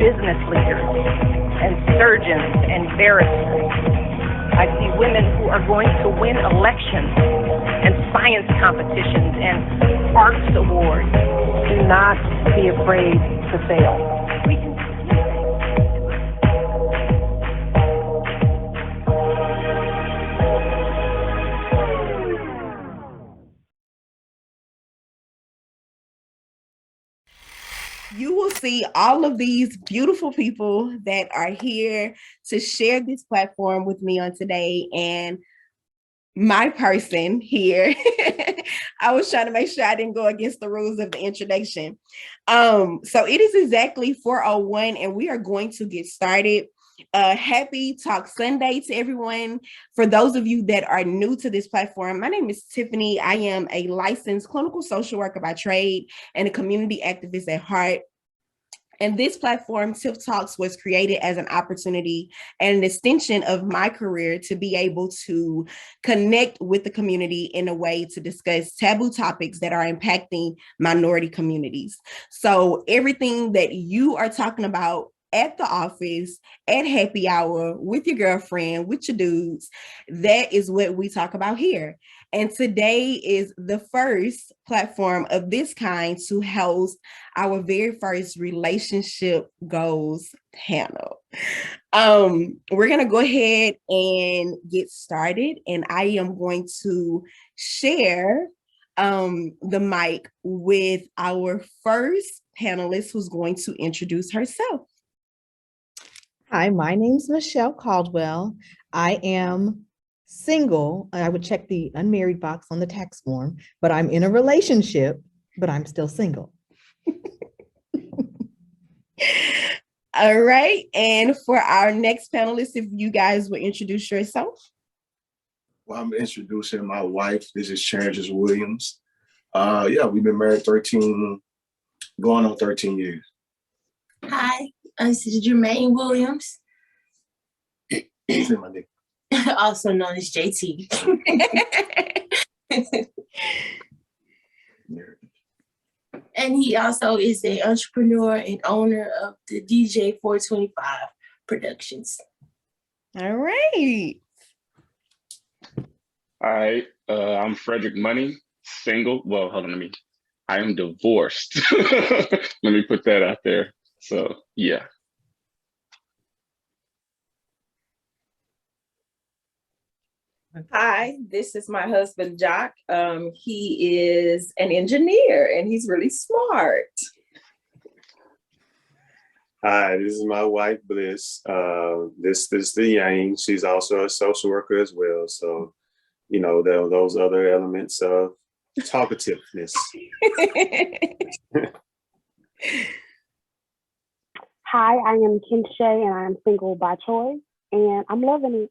business leaders and surgeons and barristers. I see women who are going to win elections and science competitions and arts awards. Do not be afraid to fail. We can do You will see all of these beautiful people that are here to share this platform with me on today. And my person here, I was trying to make sure I didn't go against the rules of the introduction. So it is exactly 4:01 and we are going to get started. Happy Talk Sunday to everyone. For those of you that are new to this platform, my name is Tiffany. I am a licensed clinical social worker by trade and a community activist at heart. And this platform, Tiff Talks, was created as an opportunity and an extension of my career to be able to connect with the community in a way to discuss taboo topics that are impacting minority communities. So everything that you are talking about at the office, at happy hour, with your girlfriend, with your dudes, that is what we talk about here. And today is the first platform of this kind to host our very first relationship goals panel. We're going to go ahead and get started, and I am going to share the mic with our first panelist who's going to introduce herself. Hi, my name's Michelle Caldwell. I am single. I would check the unmarried box on the tax form, but I'm in a relationship, but I'm still single. All right. And for our next panelist, if you guys would introduce yourself. Well, I'm introducing my wife. This is Changes Williams. We've been married 13 years. Hi, this is Jermaine Williams. Say my name. Also known as JT. And he also is an entrepreneur and owner of the DJ 425 Productions. All right. All right. I'm Frederick Money, single. Well, hold on, I am divorced. Let me put that out there. So, yeah. Hi, this is my husband, Jock. He is an engineer and he's really smart. Hi, this is my wife, Bliss. This is the Yang. She's also a social worker as well. So, you know, those other elements of talkativeness. Hi, I am Kim Shay and I'm single by choice and I'm loving it.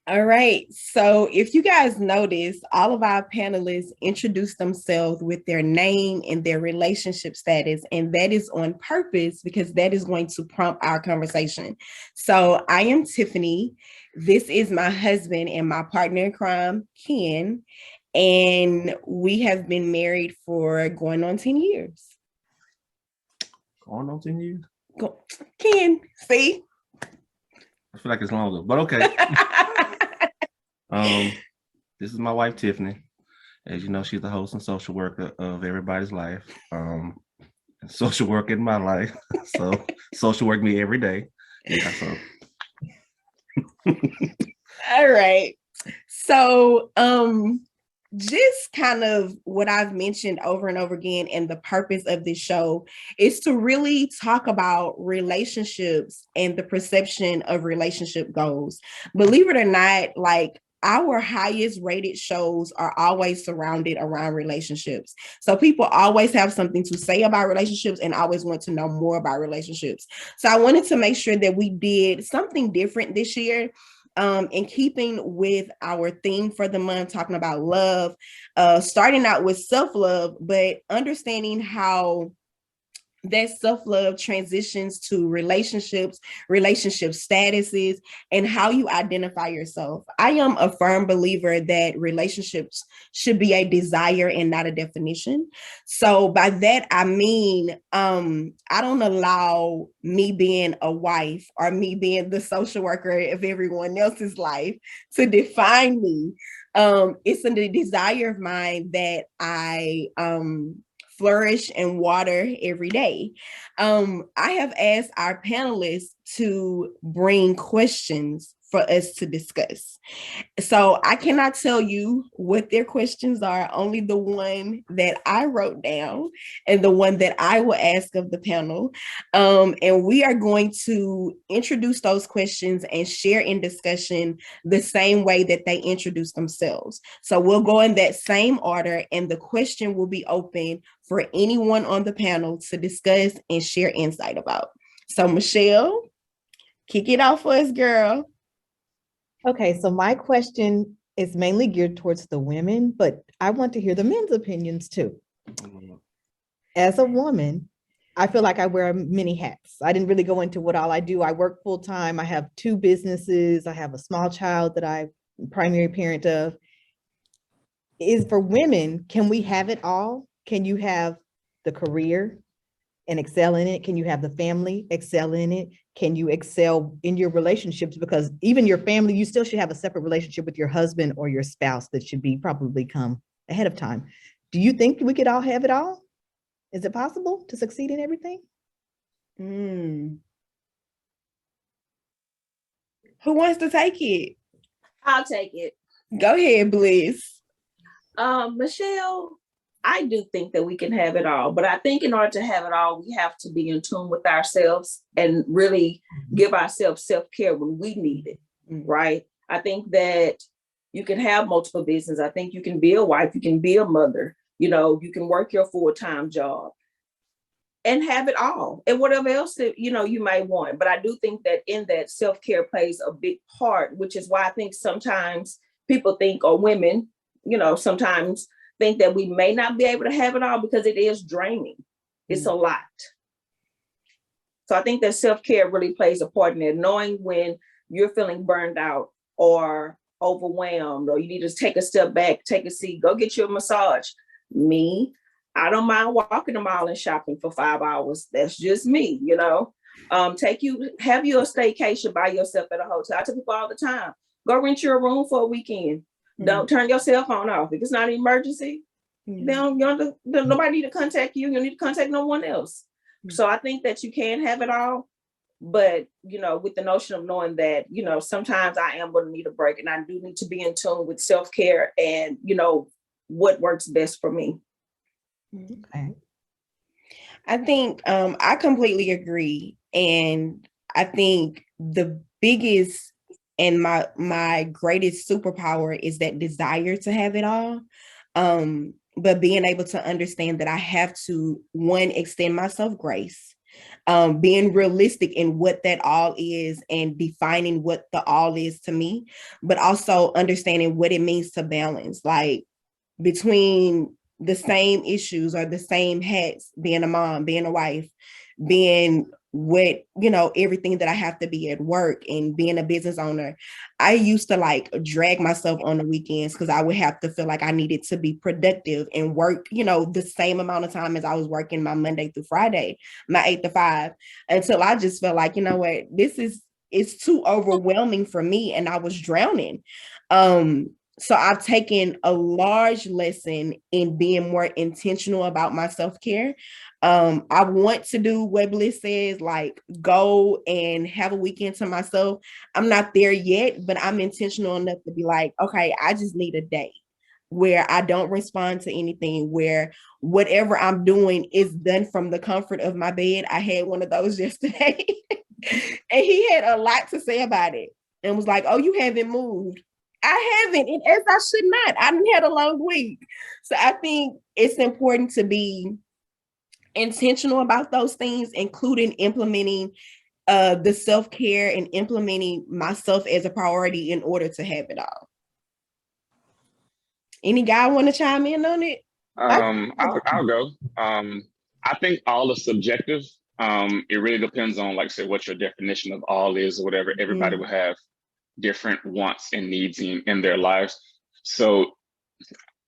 All right. So if you guys notice, all of our panelists introduce themselves with their name and their relationship status, and that is on purpose because that is going to prompt our conversation. So I am Tiffany. This is my husband and my partner in crime, Ken, and we have been married for going on 10 years. Going on 10 years? Ken, see? I feel like it's longer, but okay. This is my wife, Tiffany. As you know, she's the host and social worker of everybody's life. Social work in my life. So social work me every day. Yeah, so. All right. So just kind of what I've mentioned over and over again, and the purpose of this show is to really talk about relationships and the perception of relationship goals. Believe it or not, like our highest rated shows are always surrounded around relationships. So people always have something to say about relationships and always want to know more about relationships. So I wanted to make sure that we did something different this year. In keeping with our theme for the month, talking about love, starting out with self-love, but understanding how that self-love transitions to relationships, relationship statuses, and how you identify yourself. I am a firm believer that relationships should be a desire and not a definition. So by that, I mean, I don't allow me being a wife or me being the social worker of everyone else's life to define me. It's a desire of mine that I flourish and water every day. I have asked our panelists to bring questions for us to discuss. So I cannot tell you what their questions are, only the one that I wrote down and the one that I will ask of the panel. And we are going to introduce those questions and share in discussion the same way that they introduce themselves. So we'll go in that same order, and the question will be open for anyone on the panel to discuss and share insight about. So Michelle, kick it off for us, girl. Okay, so my question is mainly geared towards the women, but I want to hear the men's opinions too. As a woman, I feel like I wear many hats. I didn't really go into what all I do. I work full time. I have 2 businesses. I have a small child that I'm primary parent of. Is for women, can we have it all? Can you have the career and excel in it? Can you have the family, excel in it? Can you excel in your relationships? Because even your family, you still should have a separate relationship with your husband or your spouse that should be probably come ahead of time. Do you think we could all have it all? Is it possible to succeed in everything? Who wants to take it? I'll take it. Go ahead, Bliss. Michelle, I do think that we can have it all, but I think in order to have it all, we have to be in tune with ourselves and really give ourselves self-care when we need it, right? I think that you can have multiple businesses. I think you can be a wife, you can be a mother, you can work your full-time job and have it all and whatever else that, you might want. But I do think that in that self-care plays a big part, which is why I think sometimes people think, or women, sometimes think that we may not be able to have it all because it is draining. It's a lot. So I think that self-care really plays a part in it, knowing when you're feeling burned out or overwhelmed, or you need to take a step back, take a seat, go get you a massage. Me, I don't mind walking the mall and shopping for 5 hours. That's just me, have you a staycation by yourself at a hotel. I tell people all the time, go rent your room for a weekend. Don't turn your cell phone off. If it's not an emergency, nobody need to contact you. You don't need to contact no one else. So I think that you can have it all, but with the notion of knowing that, sometimes I am going to need a break, and I do need to be in tune with self-care and, what works best for me. Okay. I think I completely agree. And I think the biggest and my greatest superpower is that desire to have it all. But being able to understand that I have to, one, extend myself grace, being realistic in what that all is and defining what the all is to me, but also understanding what it means to balance, like between the same issues or the same hats, being a mom, being a wife, being everything that I have to be at work and being a business owner. I used to drag myself on the weekends because I would have to feel like I needed to be productive and work, the same amount of time as I was working my Monday through Friday, my 8 to 5, until I just felt like, it's too overwhelming for me. And I was drowning. So I've taken a large lesson in being more intentional about my self-care. I want to do what Bliss says, go and have a weekend to myself. I'm not there yet, but I'm intentional enough to be like, okay, I just need a day where I don't respond to anything, where whatever I'm doing is done from the comfort of my bed. I had one of those yesterday and he had a lot to say about it and was like, oh, you haven't moved. I haven't, and as I should not. I didn't had a long week. So I think it's important to be intentional about those things, including implementing the self-care and implementing myself as a priority in order to have it all. Any guy want to chime in on it? I'll go. I think all is subjective. It really depends on, like, say, what your definition of all is or whatever. Everybody will have different wants and needs in their lives. So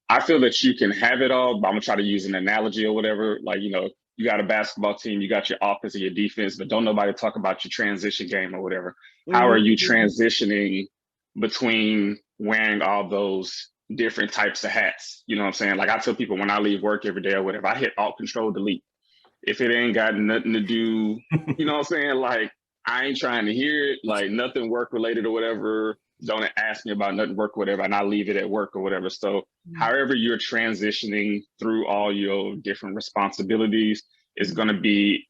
I feel that you can have it all, but I'm gonna try to use an analogy or whatever. Like, you got a basketball team, you got your offense and your defense, but don't nobody talk about your transition game or whatever. How are you transitioning between wearing all those different types of hats? You know what I'm saying? Like, I tell people when I leave work every day or whatever, I hit Alt Control Delete. If it ain't got nothing to do, you know what I'm saying? Like, I ain't trying to hear it, like nothing work related or whatever. Don't ask me about nothing work or whatever, and I leave it at work or whatever. So however you're transitioning through all your different responsibilities is going to be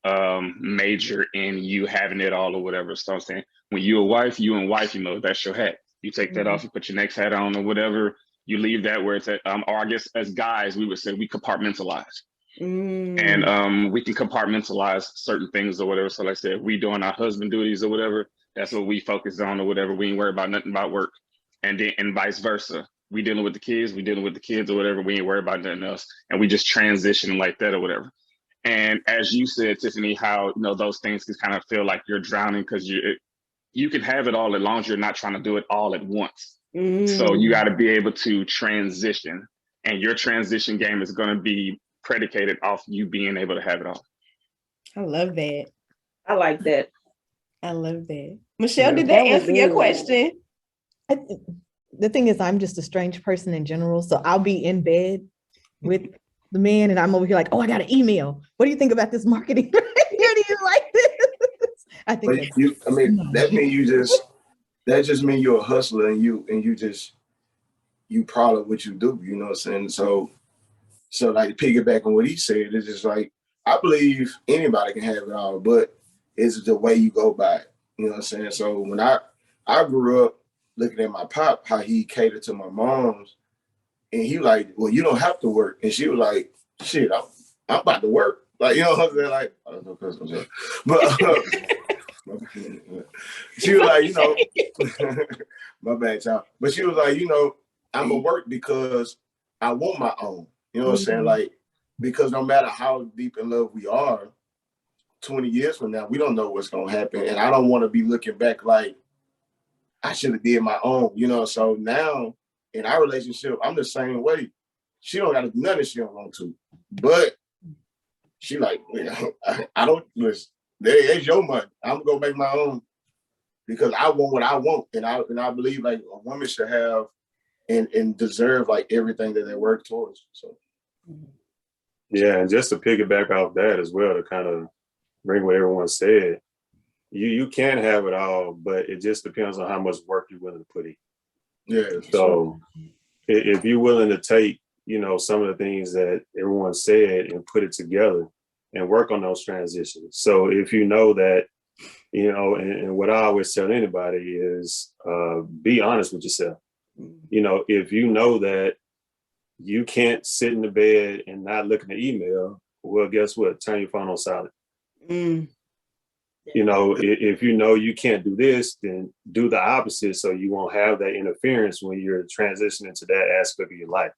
major in you having it all or whatever. So I'm saying, when you're a wife, you in wifey mode, that's your hat. You take that off, you put your next hat on or whatever. You leave that where it's at. Or I guess as guys, we would say we compartmentalize. And we can compartmentalize certain things or whatever. So like I said, if we doing our husband duties or whatever, that's what we focus on or whatever. We ain't worry about nothing about work. And vice versa. We dealing with the kids or whatever. We ain't worry about nothing else. And we just transition like that or whatever. And as you said, Tiffany, how those things can kind of feel like you're drowning because you can have it all as long as you're not trying to do it all at once. So you got to be able to transition, and your transition game is going to be predicated off you being able to have it all. I love that. I like that. I love that. Michelle, did that answer your question? The thing is, I'm just a strange person in general. So I'll be in bed with the man and I'm over here like, oh, I got an email. What do you think about this marketing? How do you like this? I think that means that just means you're a hustler and you proud of what you do, you know what I'm saying? So like piggyback on what he said, it's just like, I believe anybody can have it all, but it's the way you go by it, you know what I'm saying? So when I grew up looking at my pop, how he catered to my mom's, and he like, well, you don't have to work. And she was like, shit, I'm about to work. Like, you know what I'm saying? Like, I don't know, but she was like, my bad, child. But she was like, I'm gonna work because I want my own. You know what I'm saying? Like, because no matter how deep in love we are, 20 years from now, we don't know what's gonna happen. And I don't want to be looking back like I should have did my own, So now in our relationship, I'm the same way. She don't gotta do nothing she don't want to. But she like, I don't listen, there's your money. I'm gonna make my own because I want what I want. And I believe like a woman should have and deserve like everything that they work towards. So yeah, and just to piggyback off that as well, to kind of bring what everyone said, you can have it all, but it just depends on how much work you're willing to put in. Yeah. So if you're willing to take, some of the things that everyone said and put it together and work on those transitions. So if you know that, and what I always tell anybody is be honest with yourself. If you know that you can't sit in the bed and not look at the email, well, guess what? Turn your phone on silent. If you can't do this, then do the opposite so you won't have that interference when you're transitioning to that aspect of your life.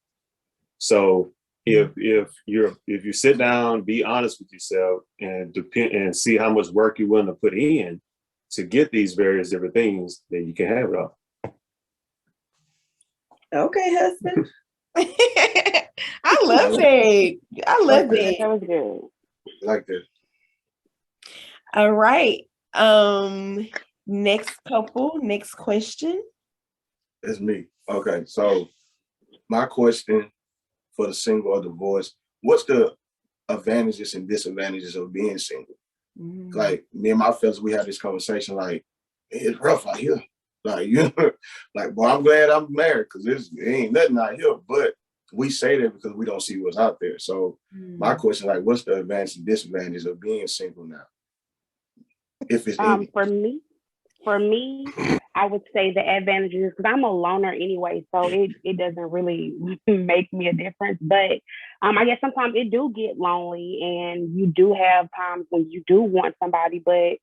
So if you sit down, be honest with yourself and see how much work you're willing to put in to get these various different things, then you can have it all. Okay, husband. I love it. I love it. That was good. Like that. All right. Next question. It's me. Okay. So my question for the single or divorced, what's the advantages and disadvantages of being single? Like me and my fellas, we had this conversation like, it's rough out here. Like, like, boy, I'm glad I'm married because it ain't nothing out here. But we say that because we don't see what's out there. So my question, like, what's the advantage and disadvantages of being single now? If it's for me, I would say the advantages, because I'm a loner anyway, so it doesn't really make me a difference. But I guess sometimes it do get lonely, and you do have times when you do want somebody, but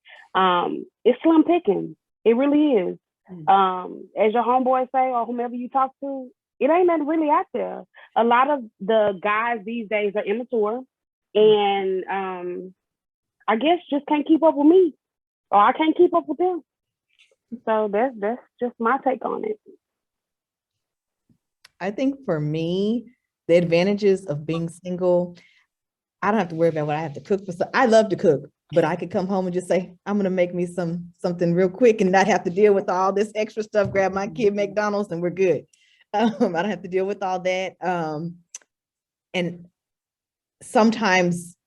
it's slim pickings. It really is. As your homeboy say, or whomever you talk to, it ain't nothing really out there. A lot of the guys these days are immature. and I guess just can't keep up with me, or I can't keep up with them. So that's just my take on it. I think for me, the advantages of being single, I don't have to worry about what I have to cook for. I love to cook, but I could come home and just say, I'm going to make me something real quick and not have to deal with all this extra stuff, grab my kid McDonald's and we're good. I don't have to deal with all that. And sometimes,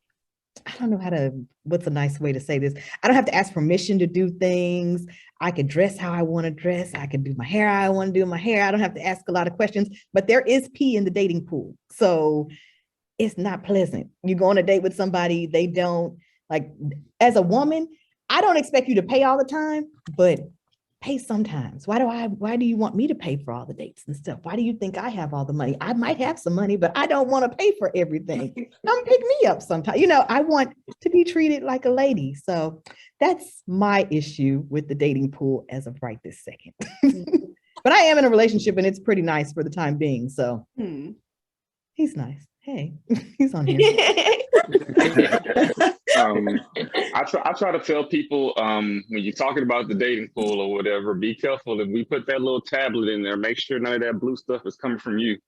I don't know what's a nice way to say this? I don't have to ask permission to do things. I can dress how I want to dress. I can do my hair how I want to do my hair. I don't have to ask a lot of questions, but there is pee in the dating pool. So it's not pleasant. You go on a date with somebody, they don't, like, as a woman, I don't expect you to pay all the time, but pay sometimes. Why do you want me to pay for all the dates and stuff? Why do you think I have all the money? I might have some money, but I don't want to pay for everything. Come pick me up sometime. I want to be treated like a lady. So that's my issue with the dating pool as of right this second. But I am in a relationship and it's pretty nice for the time being. So he's nice. Hey, he's on here. I try to tell people when you're talking about the dating pool or whatever, be careful. If we put that little tablet in there, make sure none of that blue stuff is coming from you.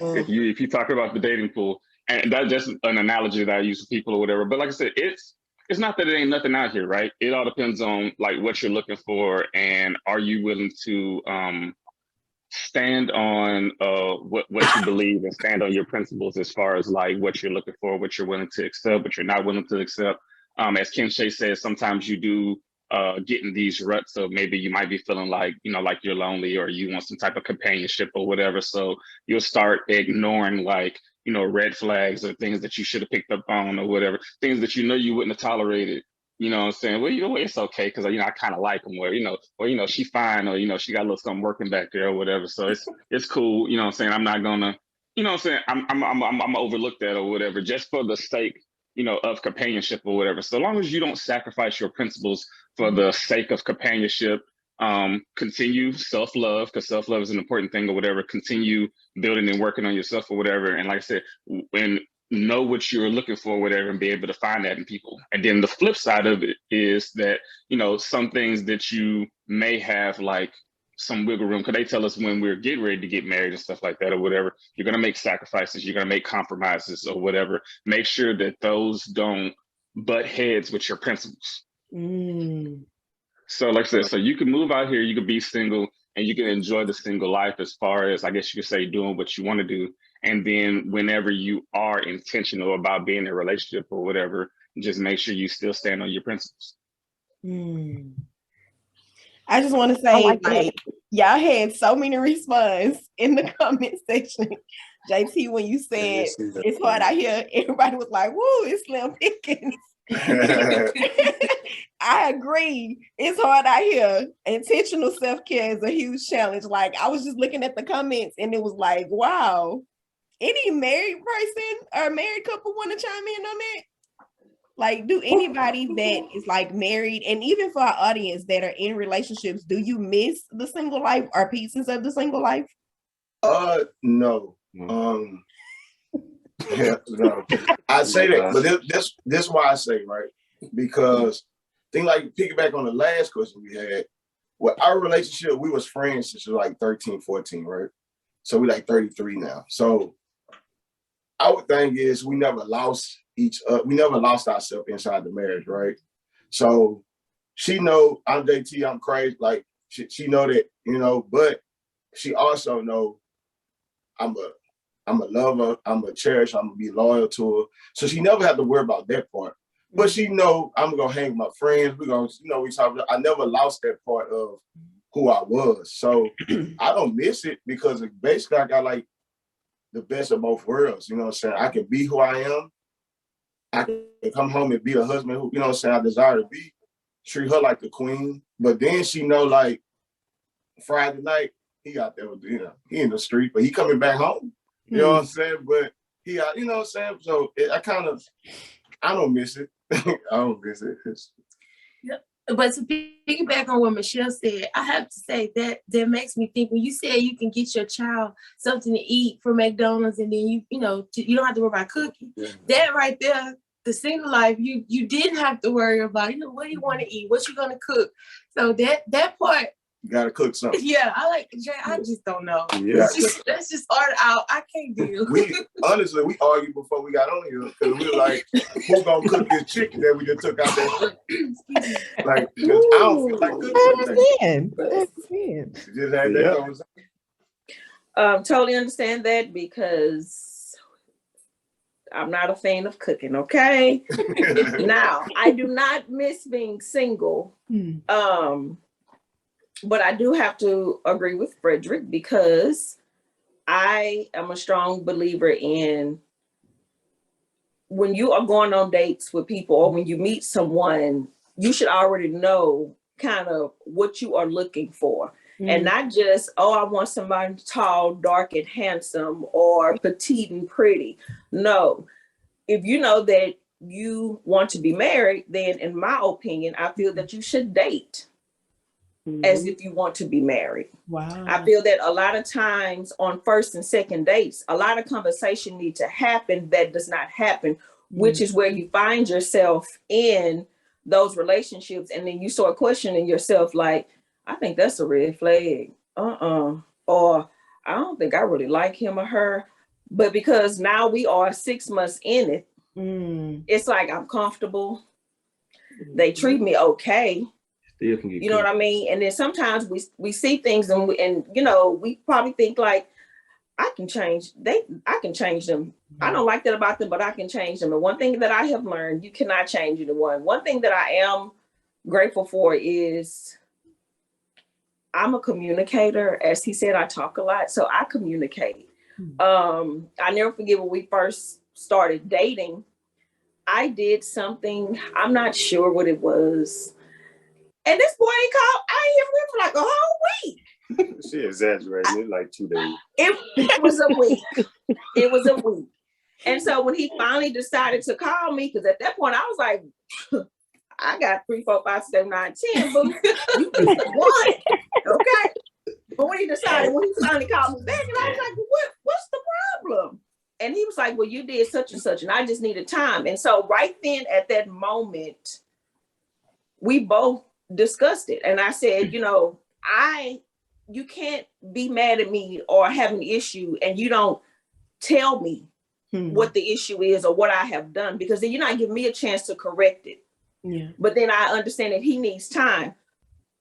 If you talk about the dating pool, and that's just an analogy that I use for people or whatever. But like I said, it's not that it ain't nothing out here, right? It all depends on like what you're looking for, and are you willing to stand on what you believe and stand on your principles as far as like what you're looking for, what you're willing to accept, what you're not willing to accept. As Kim Shay says, sometimes you do get in these ruts of maybe you might be feeling like, like you're lonely or you want some type of companionship or whatever. So you'll start ignoring like, red flags or things that you should have picked up on or whatever, things that you wouldn't have tolerated. You know what I'm saying? Well, it's okay because I kind of like them, or she fine, or she got a little something working back there or whatever. So it's cool. You know what I'm saying? I'm not gonna, I'm overlook that or whatever, just for the sake, of companionship or whatever. So long as you don't sacrifice your principles for the sake of companionship, continue self-love, because self-love is an important thing or whatever. Continue building and working on yourself or whatever. And like I said, when know what you're looking for, whatever, and be able to find that in people. And then the flip side of it is that, some things that you may have like some wiggle room, because they tell us when we're getting ready to get married and stuff like that or whatever, you're going to make sacrifices, you're going to make compromises or whatever. Make sure that those don't butt heads with your principles. So like I said, so you can move out here, you can be single, and you can enjoy the single life as far as, I guess you could say, doing what you want to do. And then whenever you are intentional about being in a relationship or whatever, just make sure you still stand on your principles. I just want to say, y'all had so many responses in the comment section. JT, when you said it's hard out here, everybody was like, woo, it's slim pickings. I agree. It's hard out here. Intentional self-care is a huge challenge. Like, I was just looking at the comments and it was like, wow. Any married person or married couple want to chime in on that? Like, do anybody that is like married, and even for our audience that are in relationships, do you miss the single life or pieces of the single life? No. Yeah, no. I say that, but this why I say, right? Because think like piggyback on the last question we had. Well, our relationship, we was friends since we were like 13, 14, right? So we like 33 now. So our thing is we never lost ourselves inside the marriage, right? So she know I'm JT, I'm crazy. Like she know that, but she also know I'm a lover, I'm a cherish, I'm gonna be loyal to her. So she never had to worry about that part. But she know I'm gonna hang with my friends. We're gonna, we talk. I never lost that part of who I was. So I don't miss it because basically I got like the best of both worlds. You know what I'm saying? I can be who I am. I can come home and be a husband who, I desire to be. Treat her like the queen. But then she know like Friday night, he out there with, he in the street, but he coming back home. You know what I'm saying? But he out, you know what I'm saying? So I don't miss it. I don't miss it. But to piggyback on what Michelle said, I have to say that makes me think when you say you can get your child something to eat from McDonald's and then you don't have to worry about cooking. Yeah. That right there, the single life, you didn't have to worry about, what do you want to eat? What you gonna cook? So that part, you gotta cook something. Yeah, I just don't know. Yeah. That's just art out. I can't deal. Honestly, we argued before we got on here because we were like, who gonna cook this chicken that we just took out there? Like, because I don't feel like cooking. I understand. Just had that conversation. Totally understand that because I'm not a fan of cooking, okay? Now, I do not miss being single. But I do have to agree with Frederick because I am a strong believer in when you are going on dates with people or when you meet someone, you should already know kind of what you are looking for. And not just, I want somebody tall, dark, and handsome or petite and pretty. No, if you know that you want to be married, then in my opinion, I feel that you should date as if you want to be married. Wow. I feel that a lot of times on first and second dates, a lot of conversation needs to happen that does not happen, which is where you find yourself in those relationships. And then you start questioning yourself like, I think that's a red flag. Or I don't think I really like him or her. But because now we are 6 months in it, it's like I'm comfortable. They treat me okay. You know what I mean? And then sometimes we see things and we probably think like, I can change them. I don't like that about them, but I can change them. And one thing that I have learned, you cannot change anyone. One thing that I am grateful for is I'm a communicator. As he said, I talk a lot, so I communicate. I never forget when we first started dating, I did something, I'm not sure what it was. And this boy called, I ain't hear for like a whole week. She exaggerated it like 2 days. It was a week. It was a week. And so when he finally decided to call me, because at that point I was like, I got 3, 4, 5, 7, 9, 10, but you one. Okay. But when he finally called me back, and I was like, what's the problem? And he was like, well, you did such and such, and I just needed time. And so right then at that moment, we both discussed it. And I said, you can't be mad at me or have an issue and you don't tell me what the issue is or what I have done, because then you're not giving me a chance to correct it. Yeah. But then I understand that he needs time.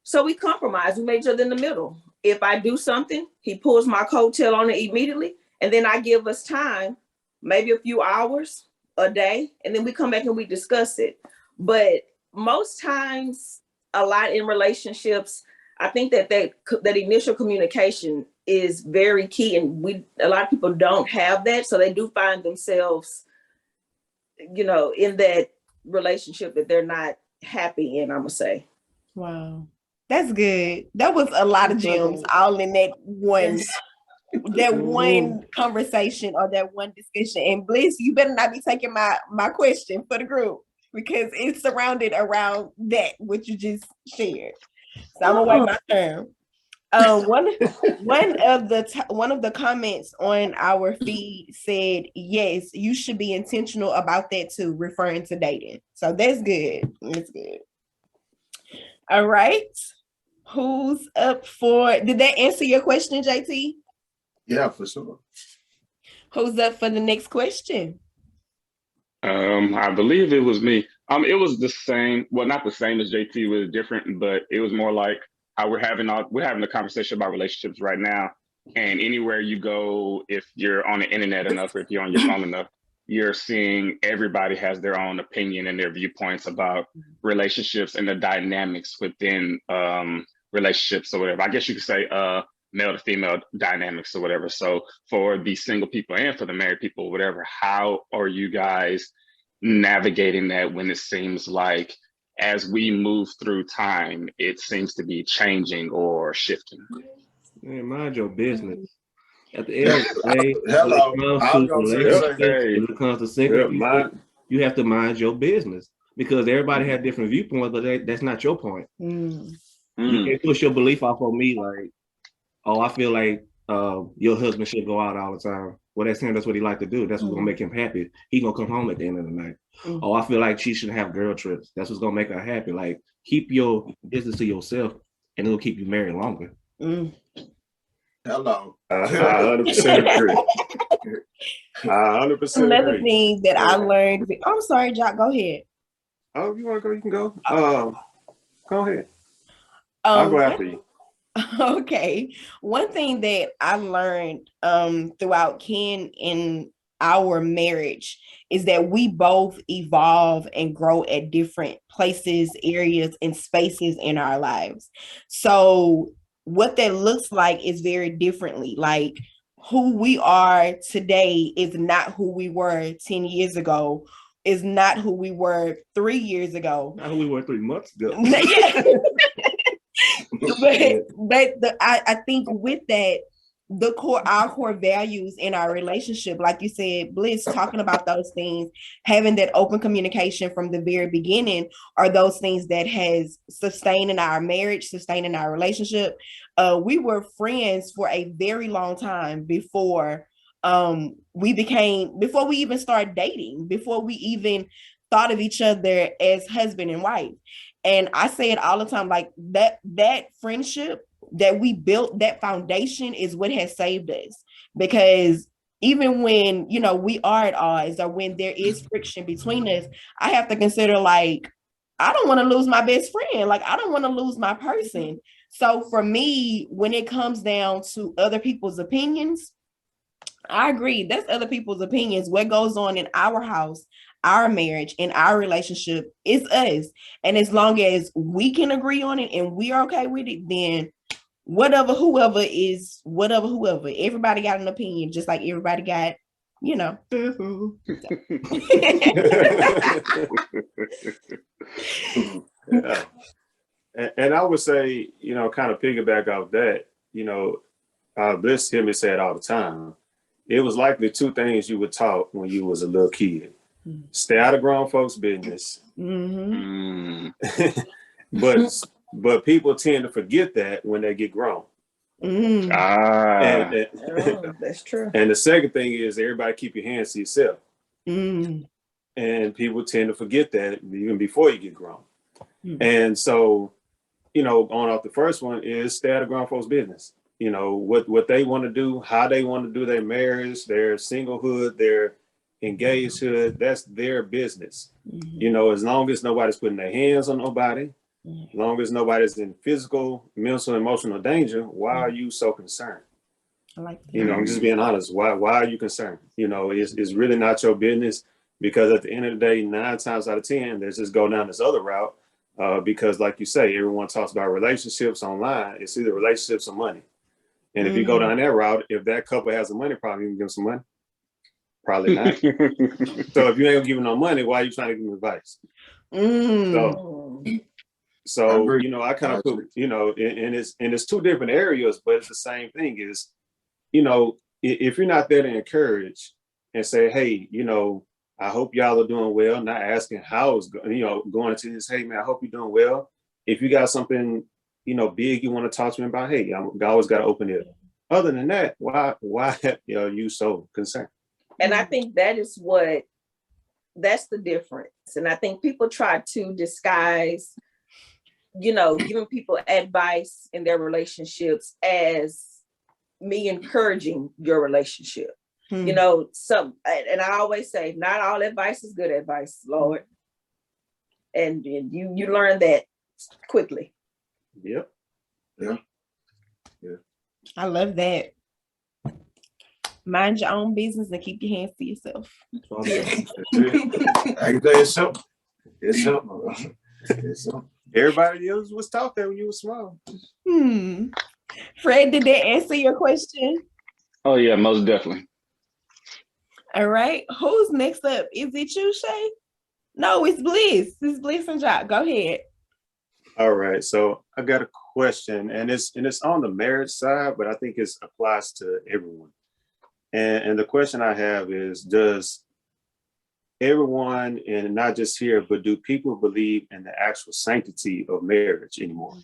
So we compromised. We made each other in the middle. If I do something, he pulls my coattail on it immediately. And then I give us time, maybe a few hours, a day, and then we come back and we discuss it. But most times, a lot in relationships, I think that initial communication is very key, and a lot of people don't have that, so they do find themselves, in that relationship that they're not happy in, I'm gonna say. Wow, that's good. That was a lot of gems all in that one. That one conversation or that one discussion. And Bliss, you better not be taking my question for the group, because it's surrounded around that what you just shared. So I'm gonna wait my turn. One of the comments on our feed said, yes, you should be intentional about that too, referring to dating. So that's good. That's good. All right. Who's up for? Did that answer your question, JT? Yeah, for sure. Who's up for the next question? I believe it was me. It was the same. Well, not the same as JT. It was different, but it was more like how we're having a conversation about relationships right now. And anywhere you go, if you're on the internet enough, or if you're on your phone enough, you're seeing everybody has their own opinion and their viewpoints about relationships and the dynamics within relationships or whatever. I guess you could say male to female dynamics or whatever. So for the single people and for the married people, whatever, how are you guys navigating that when it seems like as we move through time, it seems to be changing or shifting? Man, mind your business. At the end of the day, when it comes to single people, you have to mind your business. because everybody had different viewpoints, but that's not your point. Mm. You can't push your belief off on me like, oh, I feel like your husband should go out all the time. Well, that's him. That's what he like to do. That's what's gonna make him happy. He gonna come home at the end of the night. Oh, I feel like she should have girl trips. That's what's gonna make her happy. Like, keep your business to yourself, and it'll keep you married longer. Hello. I 100% agree. I 100% Another agree. thing that I learned. I'm sorry, Jock. Go ahead. Oh, you want to go? You can go. Go ahead. I'll go after you. Okay. One thing that I learned throughout Ken in our marriage is that we both evolve and grow at different places, areas, and spaces in our lives. So what that looks like is very differently. Like, who we are today is not who we were 10 years ago, is not who we were 3 years ago. Not who we were 3 months ago. but I think with that, our core values in our relationship, like you said, Bliss, talking about those things, having that open communication from the very beginning, are those things that has sustained in our marriage, sustained in our relationship. We were friends for a very long time before we even started dating, before we even thought of each other as husband and wife. And I say it all the time, like that friendship that we built, that foundation is what has saved us. Because even when, we are at odds, or when there is friction between us, I have to consider, like, I don't want to lose my best friend. Like, I don't want to lose my person. So for me, when it comes down to other people's opinions, I agree. That's other people's opinions. What goes on in our house, our marriage, in our relationship is us. And as long as we can agree on it and we are okay with it, then whoever, everybody got an opinion, just like everybody got, Yeah. And I would say, kind of piggyback off that, Bliss hear me say it all the time. It was like the 2 things you were taught when you was a little kid. Stay out of grown folks' business. But people tend to forget that when they get grown. That's true. And the second thing is, everybody keep your hands to yourself. And people tend to forget that even before you get grown. And so, going off the first one is stay out of grown folks' business. What they want to do, how they want to do their marriage, their singlehood, their engagedhood, that's their business. As long as nobody's putting their hands on nobody, as long as nobody's in physical, mental, emotional danger, why are you so concerned? I like that. I'm just being honest. Why are you concerned? It's really not your business, because at the end of the day, 9 times out of 10, let's just go down this other route. Because like you say, everyone talks about relationships online. It's either relationships or money. And if you go down that route, if that couple has a money problem, you can give them some money? Probably not. So if you ain't giving no money, why are you trying to give them advice? So I kind of put, and it's 2 different areas, but it's the same thing is, if you're not there to encourage and say, hey, I hope y'all are doing well, not asking how it's going into this, hey man, I hope you're doing well. If you got something, big you want to talk to me about, hey, I always got to open it. Other than that, why are you so concerned? And I think that's the difference. And I think people try to disguise, giving people advice in their relationships as me encouraging your relationship. And I always say, not all advice is good advice, Lord. And you learn that quickly. Yep. Yeah. I love that. Mind your own business and keep your hands to yourself. I can tell you something. It's something. Everybody else was taught that when you were small. Fred, did that answer your question? Oh yeah, most definitely. All right. Who's next up? Is it you, Shay? No, it's Bliss. It's Bliss and Jock. Go ahead. All right. So I got a question, and it's on the marriage side, but I think it applies to everyone. And the question I have is, does everyone, and not just here, but do people believe in the actual sanctity of marriage anymore?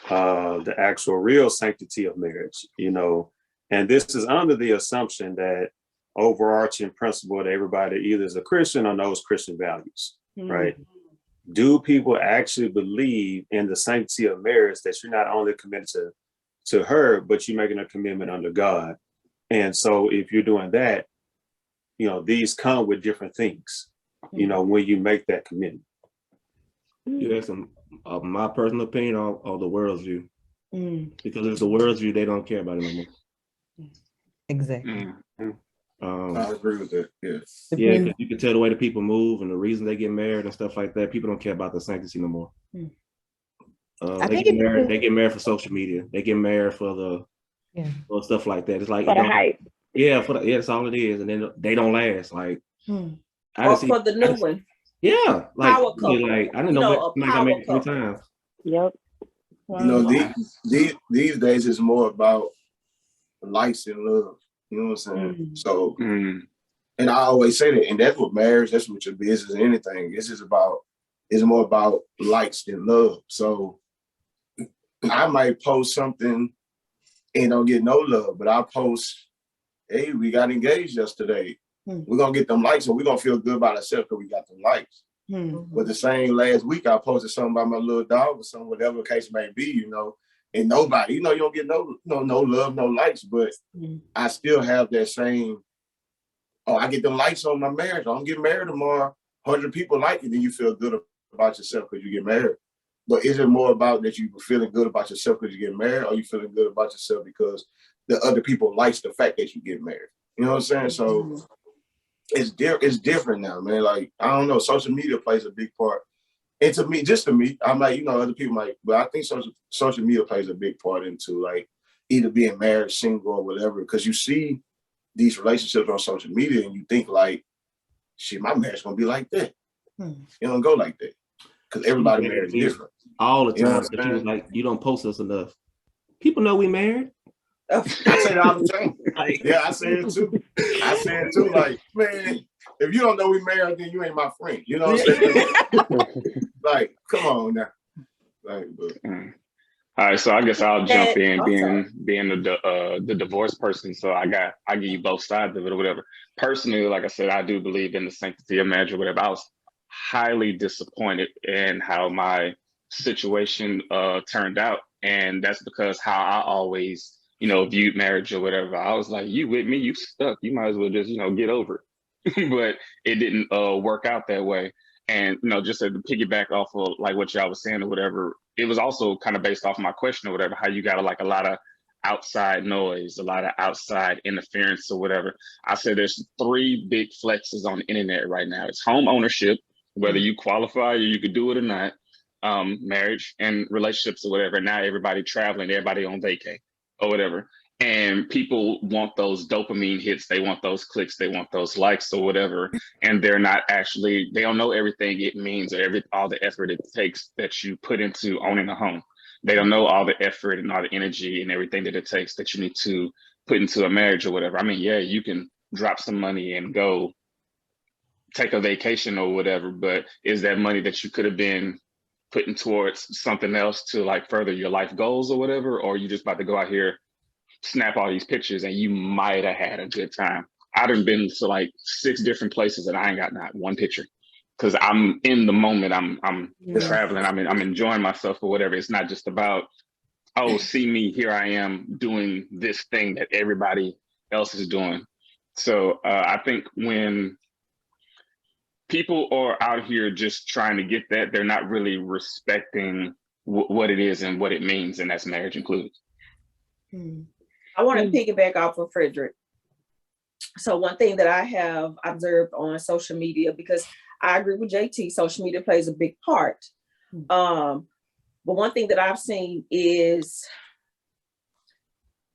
The actual real sanctity of marriage, you know, and this is under the assumption that overarching principle that everybody either is a Christian or knows Christian values, right? Do people actually believe in the sanctity of marriage, that you're not only committed to her, but you're making a commitment under God? And so if you're doing that, you know, these come with different things, you know, when you make that commitment. You ask them my personal opinion or the world's view. Because it's the world's view, they don't care about it no more. Exactly. I agree with that. Yes. Yeah, because you can tell the way the people move and the reason they get married and stuff like that. People don't care about the sanctity no more. They get married for social media. They get married for the for stuff like that. It's like For the hype. Yeah, that's all it is, and then they don't last. Like, or for the new one. Yeah, like Power couple. like I didn't know what I made 3 times. Yep. You know, these days it's more about likes and love. You know what I'm saying? So, and I always say that, and that's what marriage, that's what your business and anything. It's more about likes than love. So I might post something and don't get no love, but I post, hey, we got engaged yesterday. We're gonna get them likes, and we're gonna feel good about ourselves because we got them likes. But the same last week, I posted something about my little dog or something, whatever the case may be, you know, and nobody, you know, you don't get no love, no likes, but I still have that same, I get them likes on my marriage. I'm getting married tomorrow. 100 people like it, then you feel good about yourself because you get married. But is it more about that you feeling good about yourself because you get married, or you feeling good about yourself because the other people likes the fact that you get married? You know what I'm saying? So it's different now, man. Like, I don't know, social media plays a big part. And to me, I'm like, you know, other people might, but I think social media plays a big part into like either being married, single, or whatever, because you see these relationships on social media and you think like, shit, my marriage gonna be like that. It don't go like that. Because everybody married is different. All the time. You know what But she was like, you don't post us enough. People know we married. I say it all the time. Yeah, I say it too. Like, man, if you don't know we married, then you ain't my friend. You know what I'm saying? Like, come on now. Like, all right, so I guess I'll jump in, being the divorced person. So I give you both sides of it or whatever. Personally, like I said, I do believe in the sanctity of marriage or whatever. I was highly disappointed in how my situation turned out, and that's because how I always, you know, viewed marriage or whatever. I was like, you with me, you stuck. You might as well just, you know, get over it. But it didn't work out that way. And, you know, just to piggyback off of like what y'all was saying or whatever, it was also kind of based off my question or whatever, how you got like a lot of outside noise, a lot of outside interference or whatever. I said there's 3 big flexes on the internet right now. It's home ownership, whether you qualify or you could do it or not, marriage and relationships or whatever. Now everybody traveling, everybody on vacay or whatever. And people want those dopamine hits. They want those clicks. They want those likes or whatever. And they're not actually, they don't know everything it means or all the effort it takes that you put into owning a home. They don't know all the effort and all the energy and everything that it takes that you need to put into a marriage or whatever. I mean, yeah, you can drop some money and go take a vacation or whatever, but is that money that you could have been putting towards something else to like further your life goals or whatever? Or you just about to go out here, snap all these pictures and you might have had a good time. I've been to like 6 different places and I ain't got not one picture because I'm in the moment. I'm traveling. I'm enjoying myself or whatever. It's not just about, oh, see me, here I am doing this thing that everybody else is doing. So I think when people are out here just trying to get that, they're not really respecting what it is and what it means, and that's marriage included. I want to piggyback off of Frederick. So one thing that I have observed on social media, because I agree with JT, social media plays a big part. But one thing that I've seen is,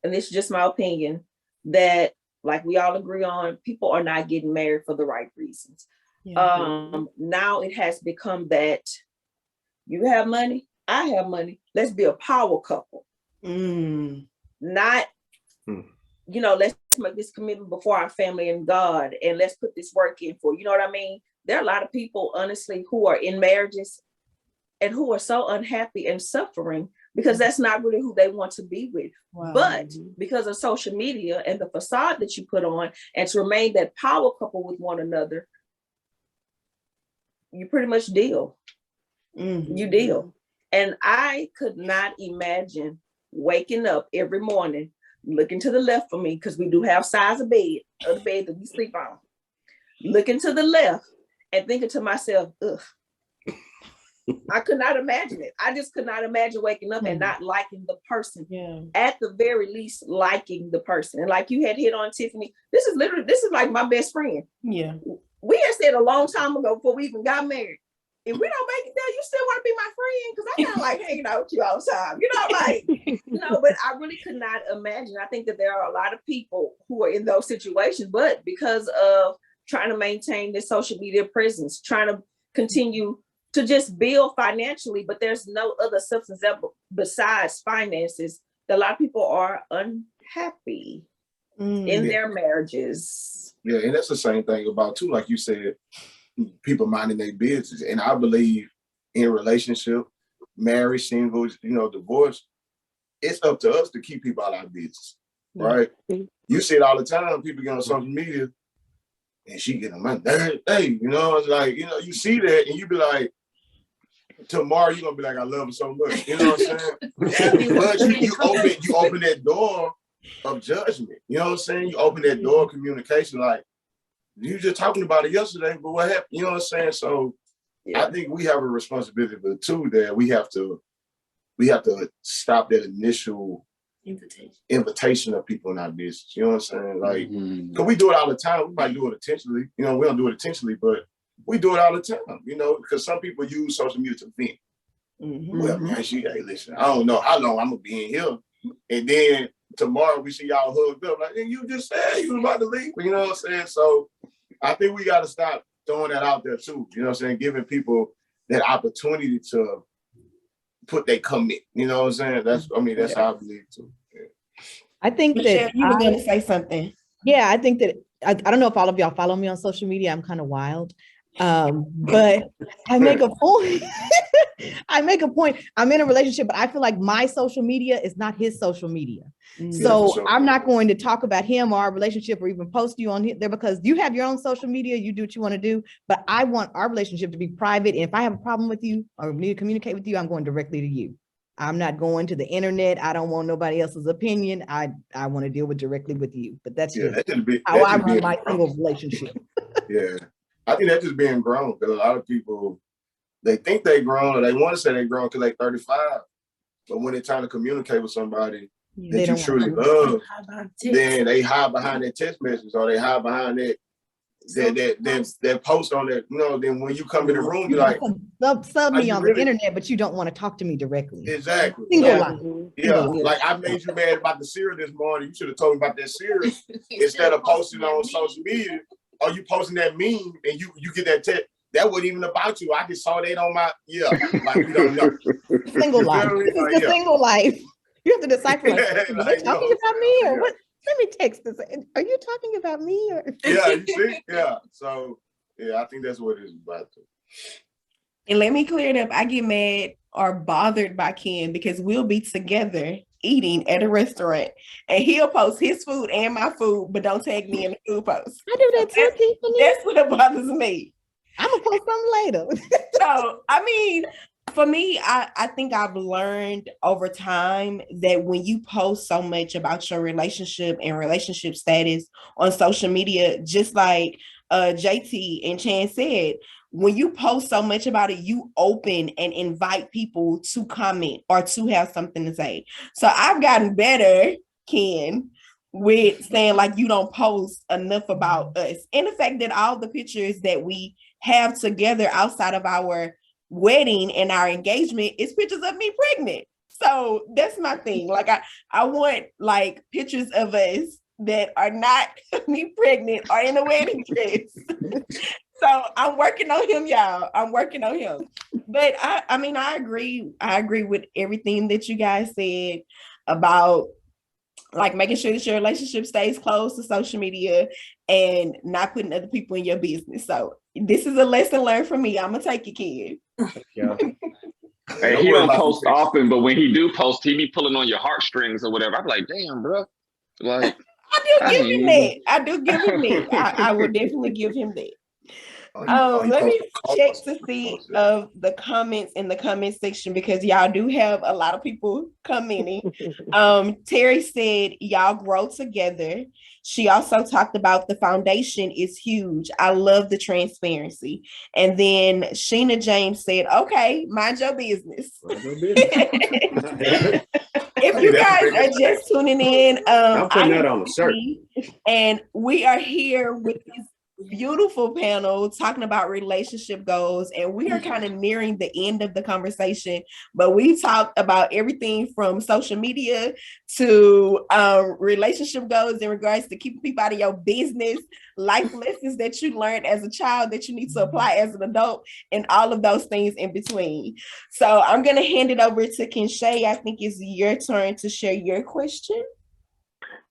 and this is just my opinion, that like we all agree on, people are not getting married for the right reasons. Now it has become that you have money, I have money, let's be a power couple. Not let's make this commitment before our family and God, and let's put this work in for, you know what I mean? There are a lot of people, honestly, who are in marriages and who are so unhappy and suffering because that's not really who they want to be with. Wow. But because of social media and the facade that you put on, and to remain that power couple with one another, you pretty much deal. You deal. And I could not imagine waking up every morning, looking to the left for me, because we do have size of bed, the bed that we sleep on, looking to the left and thinking to myself, ugh. I could not imagine it. I just could not imagine waking up and not liking the person. Yeah. At the very least, liking the person. And like you had hit on, Tiffany, this is like my best friend. Yeah. We had said a long time ago before we even got married, if we don't make it there, you still want to be my friend? Because I kind of like hanging out with you all the time. But I really could not imagine. I think that there are a lot of people who are in those situations, but because of trying to maintain their social media presence, trying to continue to just build financially, but there's no other substance besides finances, that a lot of people are unhappy in their marriages. Yeah, and that's the same thing about too, like you said, people minding their business. And I believe in relationship, marriage, single, divorce, it's up to us to keep people out of our business, right? You see it all the time, people get on social media and she getting money. Hey, it's like, you see that and you be like, tomorrow you're gonna be like, I love her so much. You know what I'm saying? But you open that door of judgment. You know what I'm saying? You open that door of communication, like you just talking about it yesterday, but what happened? You know what I'm saying? So I think we have a responsibility, but too, that we have to stop that initial invitation of people in our business. You know what I'm saying? Like, because we do it all the time. We might do it intentionally. We don't do it intentionally, but we do it all the time, because some people use social media to vent. Well, man, hey, listen, I don't know how long I'm going to be in here. And then tomorrow we see y'all hugged up. Like, you just said you was about to leave. You know what I'm saying? So I think we got to stop throwing that out there too. You know what I'm saying? Giving people that opportunity to put their commit. You know what I'm saying? That's how I believe too. Yeah. I think Michelle, that you were going to say something. Yeah, I think that I don't know if all of y'all follow me on social media. I'm kind of wild. But I make a point. I'm in a relationship, but I feel like my social media is not his social media. So sure. I'm not going to talk about him or our relationship or even post you on there, because you have your own social media, you do what you want to do, but I want our relationship to be private. And if I have a problem with you or need to communicate with you, I'm going directly to you. I'm not going to the internet. I don't want nobody else's opinion. I want to deal with directly with you, but that's how I run my single relationship. Yeah. I think that's just being grown, because a lot of people, they think they grown or they want to say they grown because they're 35. But when it's time to communicate with somebody that you truly love, then they hide behind that text message, or they hide behind that post on that. Then when you come in the room, you're like, sub me on the internet, but you don't want to talk to me directly. Exactly. Single life. Like I made you mad about the cereal this morning. You should have told me about that cereal instead of posting on social media. Or you posting that meme and you get that text. That wasn't even about you. I just saw that on my, like we don't know. Single life. This is the single life. You have to decipher, like, are they talking about me or what? Let me text this. Are you talking about me? Or? Yeah, you see? Yeah. So, I think that's what it's about. And let me clear it up. I get mad or bothered by Ken because we'll be together eating at a restaurant and he'll post his food and my food, but don't tag me in the food post. I do that too, people. That's what bothers me. I'm gonna post something later. So, for me, I think I've learned over time that when you post so much about your relationship and relationship status on social media, just like JT and Chan said, when you post so much about it, you open and invite people to comment or to have something to say. So I've gotten better, Ken, with saying like you don't post enough about us. And the fact that all the pictures that we have together outside of our wedding and our engagement is pictures of me pregnant. So that's my thing. Like I want like pictures of us that are not me pregnant or in a wedding dress. So I'm working on him, y'all. I'm working on him. But I agree. I agree with everything that you guys said about like making sure that your relationship stays close to social media and not putting other people in your business. So this is a lesson learned from me. I'm gonna take it, kid. Yeah. Hey, he don't post often, but when he do post, he be pulling on your heartstrings or whatever. I'm like, damn, bro. Like, I do give him that. I do give him that. I will definitely give him that. Let me check to see of the comments in the comment section because y'all do have a lot of people commenting. Terry said y'all grow together. She also talked about the foundation is huge. I love the transparency. And then Sheena James said, okay, mind your business. If you guys are just tuning in, I'm putting that on the shirt. And we are here with this beautiful panel talking about relationship goals, and we are kind of nearing the end of the conversation, but we talked about everything from social media to relationship goals in regards to keeping people out of your business, life lessons that you learned as a child that you need to apply as an adult, and all of those things in between. So I'm going to hand it over to Kinshay. I think it's your turn to share your question.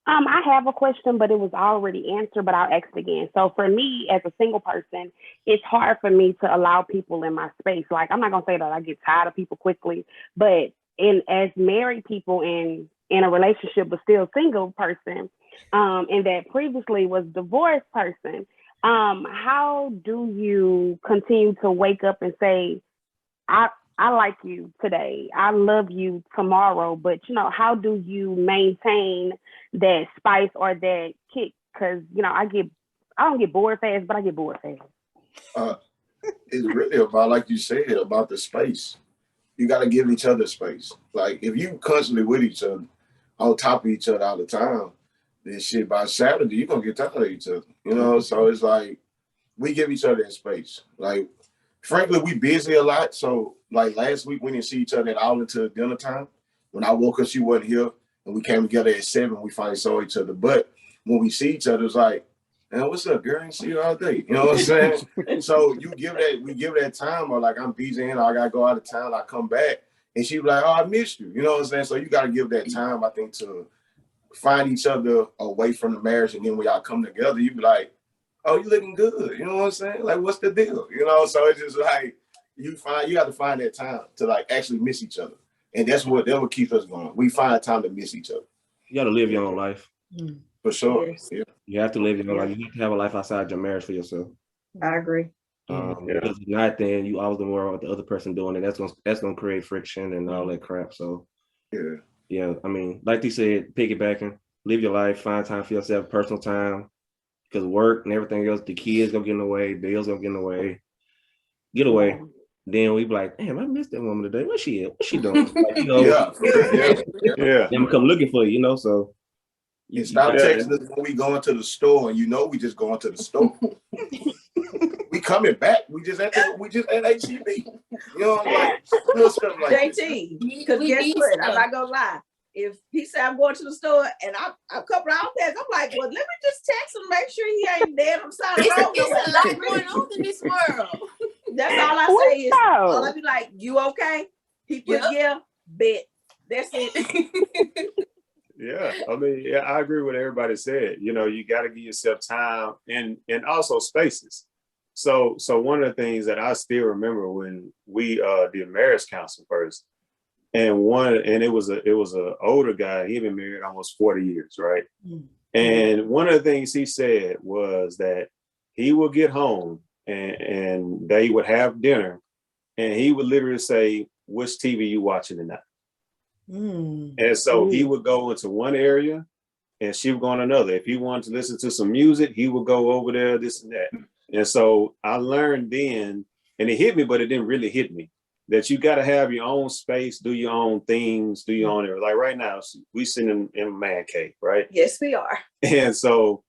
I have a question, but it was already answered, but I'll ask it again. So for me, as a single person, it's hard for me to allow people in my space. Like, I'm not going to say that I get tired of people quickly, but as married people in a relationship, but still single person, and that previously was divorced person, how do you continue to wake up and say, I like you today, I love you tomorrow, but how do you maintain that spice or that kick? Because I don't get bored fast, but I get bored fast. It's really about, like you said, about the space. You got to give each other space. Like, if you constantly with each other, on top of each other all the time, then shit, by Saturday, you're going to get tired of each other, So it's like, we give each other that space. Like, frankly, we busy a lot. So, like, last week, we didn't see each other at all until dinner time. When I woke up, she wasn't here, and we came together at 7. We finally saw each other. But when we see each other, it's like, man, what's up, girl? I ain't see you all day. You know what I'm saying? So we give that time, or like, I'm busy and I gotta go out of town. I come back, and she be like, oh, I missed you. You know what I'm saying? So you gotta give that time, I think, to find each other away from the marriage, and then when y'all come together, you be like, oh, you looking good. You know what I'm saying? Like, what's the deal? So it's just like, you got to find that time to like actually miss each other. And that will keep us going. We find time to miss each other. You got to live your own life. For sure. Yes. Yeah. You have to live your own life. You have to have a life outside your marriage for yourself. I agree. Because if not, then you always don't worry about the other person doing it. That's gonna create friction and all that crap. So yeah. I mean, like they said, piggybacking, live your life, find time for yourself, personal time. Because work and everything else, the kids gonna get in the way, bills gonna get in the way. Get away. Then we be like, damn, I missed that woman today. Where's she at? What's she doing? Like, yeah. Then we come looking for you, So you stop texting us when we going to the store, and we just going to the store. We coming back. We just at HEB. Like little stuff like JT, because guess what? I'm not gonna lie. If he said I'm going to the store and I'm a couple hours past, I'm like, well, let me just text him, make sure he ain't dead on the side of the road. It's a lot going on in this world. That's all I say is, all I be like, you okay? He put bet. That's it. Yeah, I mean, I agree with what everybody said. You got to give yourself time and also spaces. So one of the things that I still remember when we did marriage counseling first, and it was a older guy. He'd been married almost 40 years, right? Mm-hmm. And one of the things he said was that he would get home and they would have dinner, and he would literally say, "Which TV you watching tonight?" And so he would go into one area and she would go in another. If he wanted to listen to some music, he would go over there, this and that. And so I learned then, and it hit me, but it didn't really hit me, that you got to have your own space, do your own things, do your own, like right now, we sitting in a man cave, right? Yes, we are. And so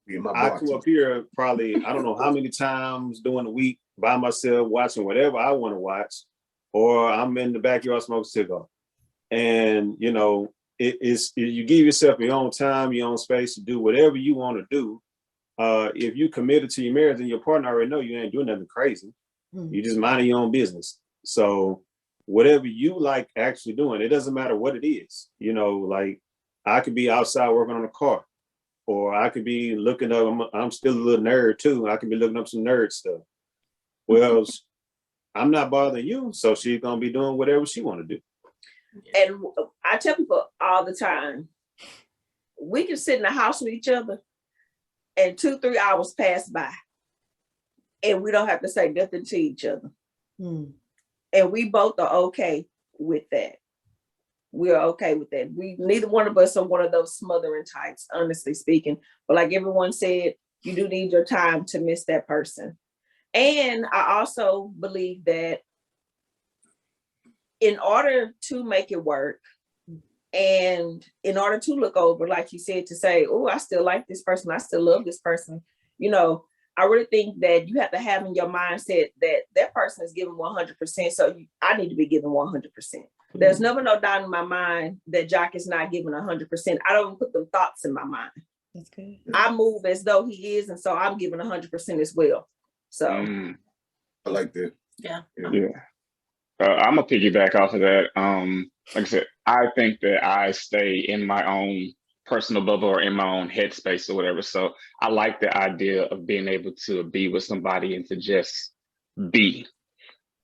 I come up here probably, I don't know how many times during the week by myself, watching whatever I want to watch, or I'm in the backyard smoking cigar. And, you give yourself your own time, your own space to do whatever you want to do. If you committed to your marriage, then your partner already know you ain't doing nothing crazy. You just minding your own business. So whatever you like actually doing, it doesn't matter what it is, like I could be outside working on a car, or I could be looking up. I'm still a little nerd too. I could be looking up some nerd stuff. Well, I'm not bothering you, so she's gonna be doing whatever she want to do. And I tell people all the time, we can sit in the house with each other and 2-3 hours pass by and we don't have to say nothing to each other. And we both are okay with that. We're okay with that. Neither one of us are one of those smothering types, honestly speaking. But like everyone said, you do need your time to miss that person. And I also believe that in order to make it work, and in order to look over, like you said, to say, oh, I still like this person, I still love this person, I really think that you have to have in your mindset that that person is giving 100%. So I need to be giving 100%. There's never no doubt in my mind that Jock is not giving 100%. I don't put them thoughts in my mind. That's good. I move as though he is. And so I'm giving 100% as well. So I like that. Yeah. I'm gonna piggyback off of that. Like I said, I think that I stay in my own personal bubble or in my own headspace or whatever. So I like the idea of being able to be with somebody and to just be.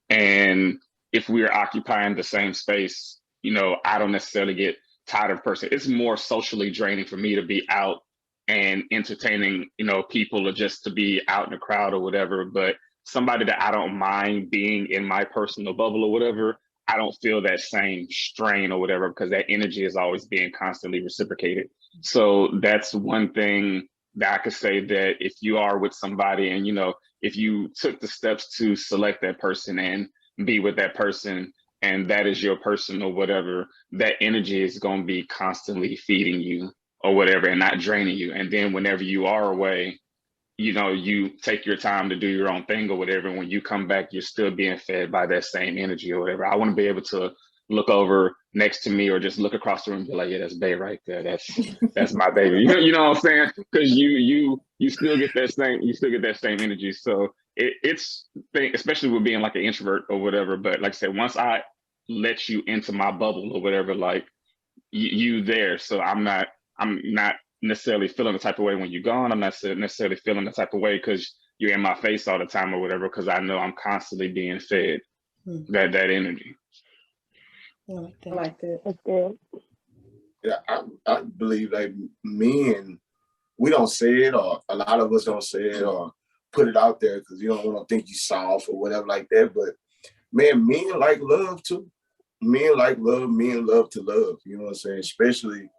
And if we're occupying the same space, I don't necessarily get tired of a person. It's more socially draining for me to be out and entertaining, people, or just to be out in the crowd or whatever. But somebody that I don't mind being in my personal bubble or whatever, I don't feel that same strain or whatever, because that energy is always being constantly reciprocated. So that's one thing that I could say, that if you are with somebody and, if you took the steps to select that person and be with that person, and that is your person or whatever, that energy is going to be constantly feeding you or whatever and not draining you. And then whenever you are away, you take your time to do your own thing or whatever. When you come back, you're still being fed by that same energy or whatever. I want to be able to look over next to me or just look across the room and be like, yeah, that's bae right there. That's my baby. You know what I'm saying? Because you still get that same energy. So it's especially with being like an introvert or whatever. But like I said, once I let you into my bubble or whatever, like you there. So I'm not necessarily feeling the type of way when you're gone. I'm not necessarily feeling the type of way because you're in my face all the time or whatever, because I know I'm constantly being fed that energy. I like that. That's good. Yeah, I believe like men, we don't say it, or a lot of us don't say it or put it out there because you don't want to think you soft or whatever like that. But man, men like love too. Men like love. Men love to love. You know what I'm saying? Especially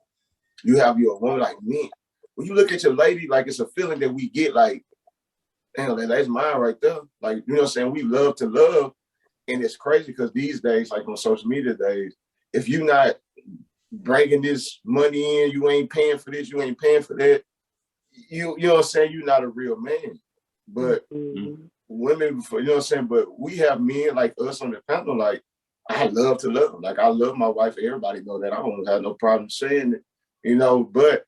you have your woman like me. When you look at your lady, like it's a feeling that we get like, damn, that's mine right there. Like, you know what I'm saying? We love to love. And it's crazy because these days, like on social media days, if you're not bringing this money in, you ain't paying for this, you ain't paying for that, you know what I'm saying? You're not a real man. But women, you know what I'm saying? But we have men like us on the panel, like, I love to love. Like, I love my wife. Everybody know that. I don't have no problem saying it, but,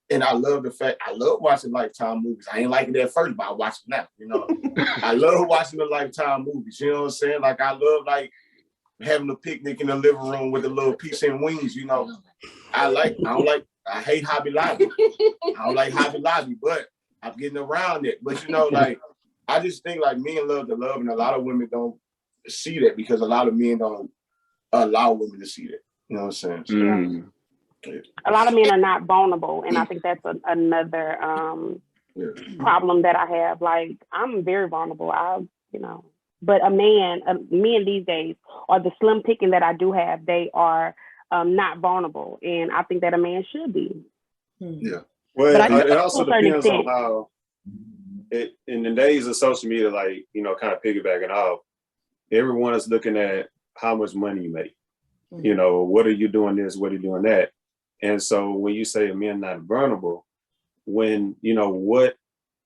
and I love the fact, I love watching Lifetime movies. I ain't like it at first, but I watch it now, I love watching the Lifetime movies, you know what I'm saying? Like, I love, like, having a picnic in the living room with a little piece and wings, I hate Hobby Lobby. I don't like Hobby Lobby, but I'm getting around it. But, like, I just think, like, men love to love, and a lot of women don't see that because a lot of men don't allow women to see that. You know what I'm saying? So, a lot of men are not vulnerable, and I think that's another problem that I have. Like, I'm very vulnerable. But men these days, or the slim picking that I do have, they are not vulnerable, and I think that a man should be. Yeah. Well, it also depends on how. In the days of social media, like, kind of piggybacking off, everyone is looking at how much money you make. What are you doing this? What are you doing that? And so when you say a man not vulnerable, when, what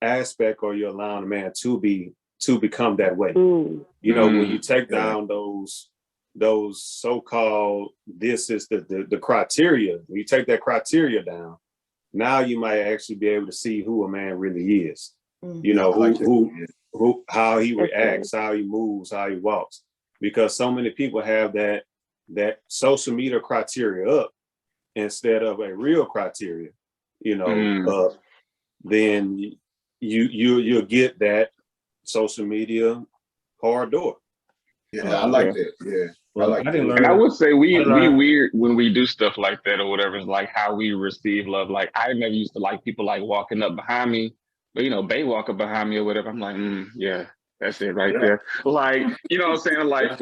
aspect are you allowing a man to become that way? When you take down those so-called, this is the criteria, when you take that criteria down, now you might actually be able to see who a man really is. Who how he reacts, how he moves, how he walks. Because so many people have that social media criteria up. instead of a real criteria, then you'll get that social media hard door. Yeah, I like that. Yeah. Well, I like I didn't that. And I learn. would say we I learned- weird when we do stuff like that or whatever. It's like how we receive love. Like I never used to like people like walking up behind me, but Bay walking behind me or whatever. I'm like, yeah, that's it right there. Like, you know what I'm saying? Like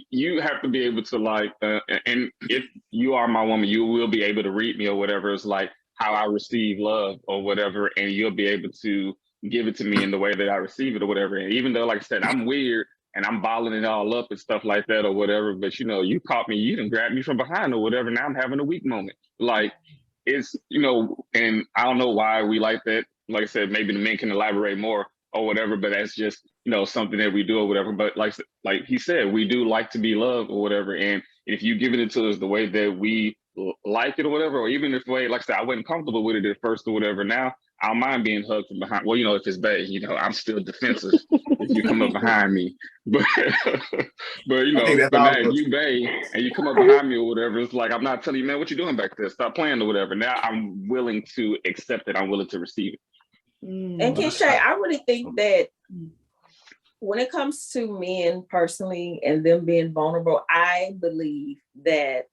you have to be able to like, and if you are my woman, you will be able to read me or whatever. It's like how I receive love or whatever, and you'll be able to give it to me in the way that I receive it or whatever. And even though, like I said, I'm weird. And I'm balling it all up and stuff like that or whatever. But, you caught me, you done grabbed me from behind or whatever. Now I'm having a weak moment. Like, it's, and I don't know why we like that. Like I said, maybe the men can elaborate more or whatever, but that's just, something that we do or whatever. But like he said, we do like to be loved or whatever. And if you give it to us the way that we like it or whatever, or even if way, like I said, I wasn't comfortable with it at first or whatever. Now I don't mind being hugged from behind. Well, if it's bad, I'm still defensive if you come up behind me. But but now if you bay and you come up behind me or whatever, it's like I'm not telling you, man, what you doing back there? Stop playing or whatever. Now I'm willing to accept it. I'm willing to receive it. And Keisha, I really think that when it comes to men personally and them being vulnerable, I believe that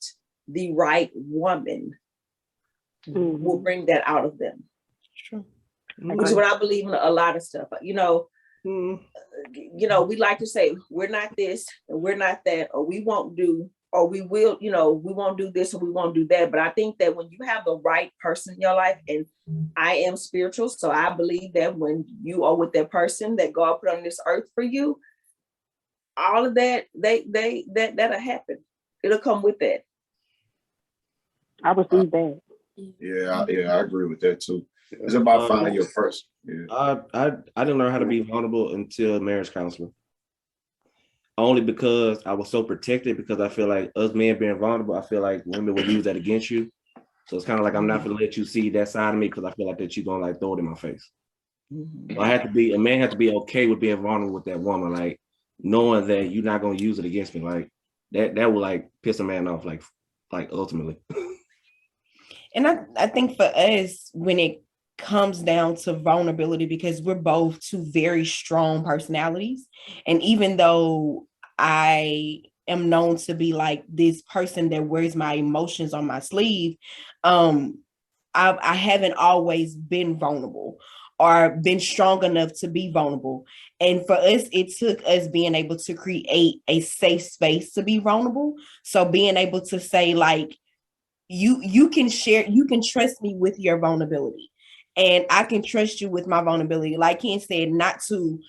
the right woman will bring that out of them. True. Which is what I believe in a lot of stuff. We like to say we're not this and we're not that, or we won't do, or we will, we won't do this or we won't do that. But I think that when you have the right person in your life, and I am spiritual, so I believe that when you are with that person that God put on this earth for you, all of that, that'll happen. It'll come with that. I receive that. Yeah, I agree with that too. It's about finding your person. Yeah. I didn't learn how to be vulnerable until marriage counseling. Only because I was so protected, because I feel like us men being vulnerable, I feel like women will use that against you. So it's kind of like I'm not gonna let you see that side of me because I feel like that you're gonna like throw it in my face. So a man has to be okay with being vulnerable with that woman, like knowing that you're not gonna use it against me. Like that will like piss a man off, like ultimately. And I think for us, when it comes down to vulnerability, because we're both two very strong personalities, and even though I am known to be like this person that wears my emotions on my sleeve, I haven't always been vulnerable or been strong enough to be vulnerable. And for us, it took us being able to create a safe space to be vulnerable. So being able to say like, you can share, you can trust me with your vulnerability, and I can trust you with my vulnerability. Like Ken said, not to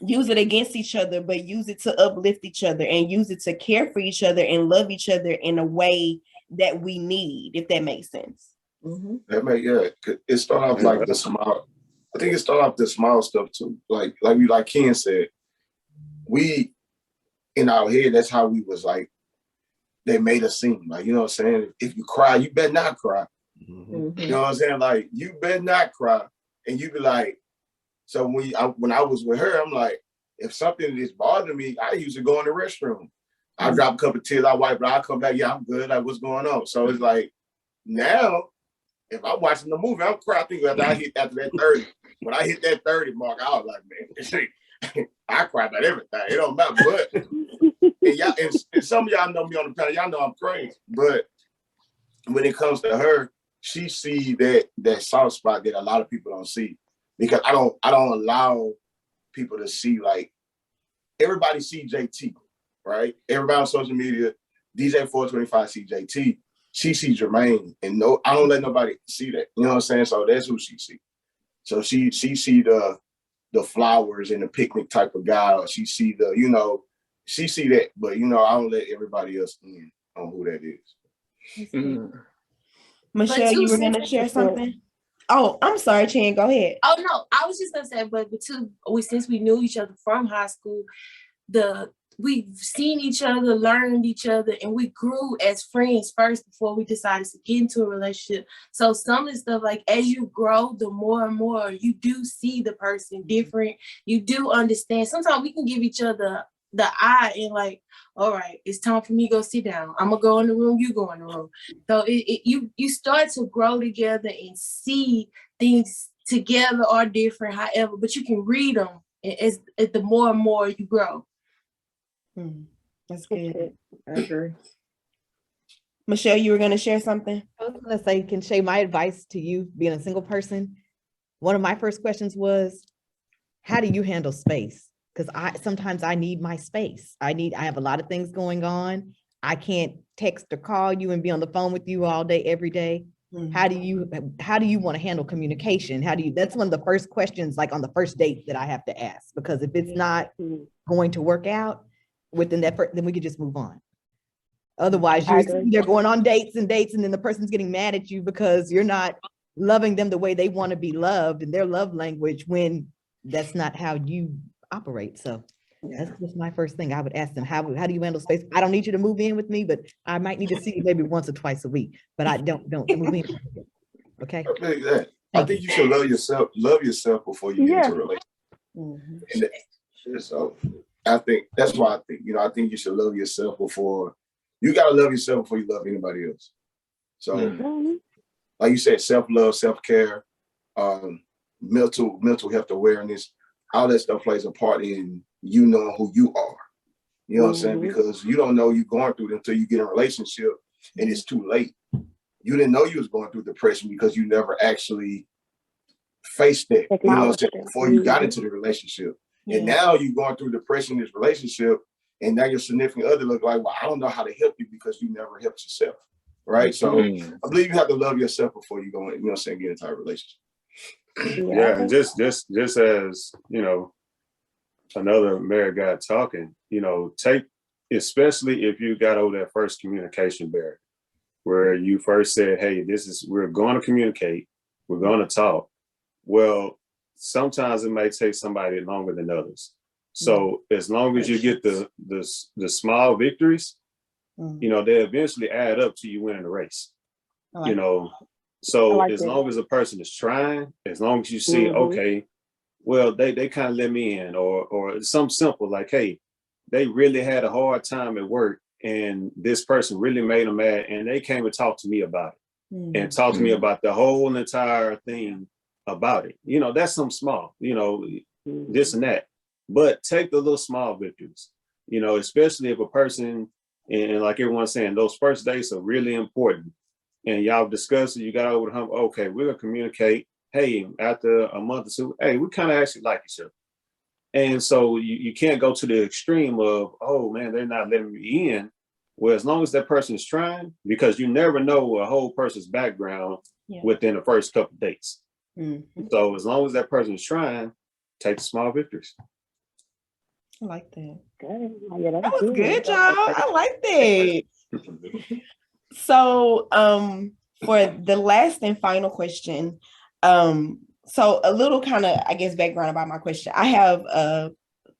use it against each other, but use it to uplift each other and use it to care for each other and love each other in a way that we need, if that makes sense. It start off like the small. I think it start off the small stuff too. Like Ken said, we in our head, that's how we was like. They made us seem like, you know what I'm saying? If you cry, you better not cry. You know what I'm saying? Like, you better not cry. And you be like, so when I was with her, I'm like, if something is bothering me, I usually go in the restroom. I drop a couple of tears, I wipe it, I come back, yeah, I'm good. Like, what's going on? So it's like, now, if I'm watching the movie, I'm crying. I think after that 30. When I hit that 30 mark, I was like, man, I cry about everything. It don't matter. But and some of y'all know me on the panel. Y'all know I'm crazy. But when it comes to her, she see that soft spot that a lot of people don't see. Because I don't allow people to see, like, everybody see JT, right? Everybody on social media, DJ 425 see JT. She see Jermaine. And I don't let nobody see that. You know what I'm saying? So that's who she see. So she see the flowers and the picnic type of guy, or she see she see that, but I don't let everybody else in on who that is. Michelle, you were gonna share something? Oh, I'm sorry, Chan, go ahead. Oh no, I was just gonna say, but since we knew each other from high school, we've seen each other, learned each other, and we grew as friends first before we decided to get into a relationship. So some of the stuff, like as you grow, the more and more you do see the person different. You do understand. Sometimes we can give each other the eye and like, all right, it's time for me to go sit down. I'm gonna go in the room, you go in the room. So you start to grow together and see things together or different, however, but you can read them as the more and more you grow. That's good. I agree. Michelle, you were going to share something? I was going to say, can share my advice to you being a single person. One of my first questions was, how do you handle space? Because sometimes I need my space. I have a lot of things going on. I can't text or call you and be on the phone with you all day, every day. How do you want to handle communication? That's one of the first questions, like on the first date, that I have to ask, because if it's not going to work out within that, then we could just move on. Otherwise, they're going on dates, and then the person's getting mad at you because you're not loving them the way they want to be loved in their love language, when that's not how you operate. So that's just my first thing I would ask them. How do you handle space? I don't need you to move in with me, but I might need to see you maybe once or twice a week, but I don't move in. Okay. I think you should love yourself before you get into a relationship. And so I think that's why I think you should love yourself before you love yourself before you love anybody else. So like you said, self-love, self-care, mental health awareness, all that stuff plays a part in you knowing who you are. You know what I'm saying? Because you don't know you're going through it until you get in a relationship and it's too late. You didn't know you was going through depression because you never actually faced it, you know what I'm saying, before you got into the relationship. And now you're going through depression in this relationship, and now your significant other look like, well, I don't know how to help you because you never helped yourself. Right. So I believe you have to love yourself before you go in, you know what I'm saying, get into a relationship. Yeah, and just as another married guy talking, take, especially if you got over that first communication barrier, where you first said, hey, we're going to communicate, we're going to talk. Well, sometimes it may take somebody longer than others. So as long as you get the small victories, they eventually add up to you winning the race. So as long as a person is trying, as long as you see, okay, well, they kind of let me in, or something simple like, hey, they really had a hard time at work and this person really made them mad, and they came and talked to me about it and talked to me about the whole entire thing about it. That's something small, this and that. But take the little small victories, especially if a person, and like everyone's saying, those first dates are really important. And y'all discussed it, you got over the hump, okay, we're gonna communicate. Hey, after a month or two, hey, we kind of actually like each other. And so you can't go to the extreme of, oh man, they're not letting me in. Well, as long as that person is trying, because you never know a whole person's background within the first couple of dates. So as long as that person is trying, take the small victories. I like that. Good. Yeah, that was good, y'all. I like that. So for the last and final question, so a little kind of, I guess, background about my question. I have a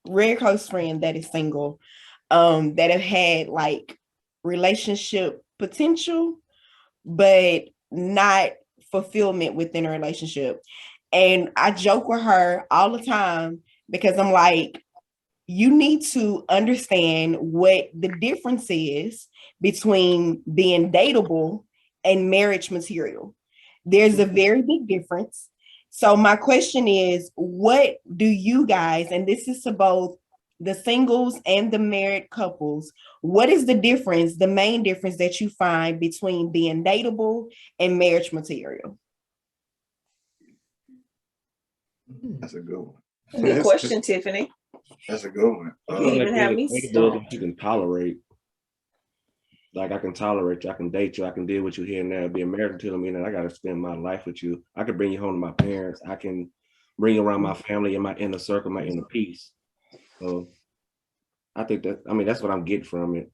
very close friend that is single, that have had like relationship potential, but not fulfillment within a relationship. And I joke with her all the time because I'm like, you need to understand what the difference is between being dateable and marriage material. There's a very big difference. So my question is, what do you guys, and this is to both the singles and the married couples, what is the difference, the main difference that you find between being dateable and marriage material? That's a good one. Good question, Tiffany. That's a good one. You even have me stumped. You can tolerate. Like, I can tolerate you, I can date you, I can deal with you here and there. Being married to me, and I got to spend my life with you. I can bring you home to my parents. I can bring you around my family in my inner circle, my inner peace. So I think that's what I'm getting from it.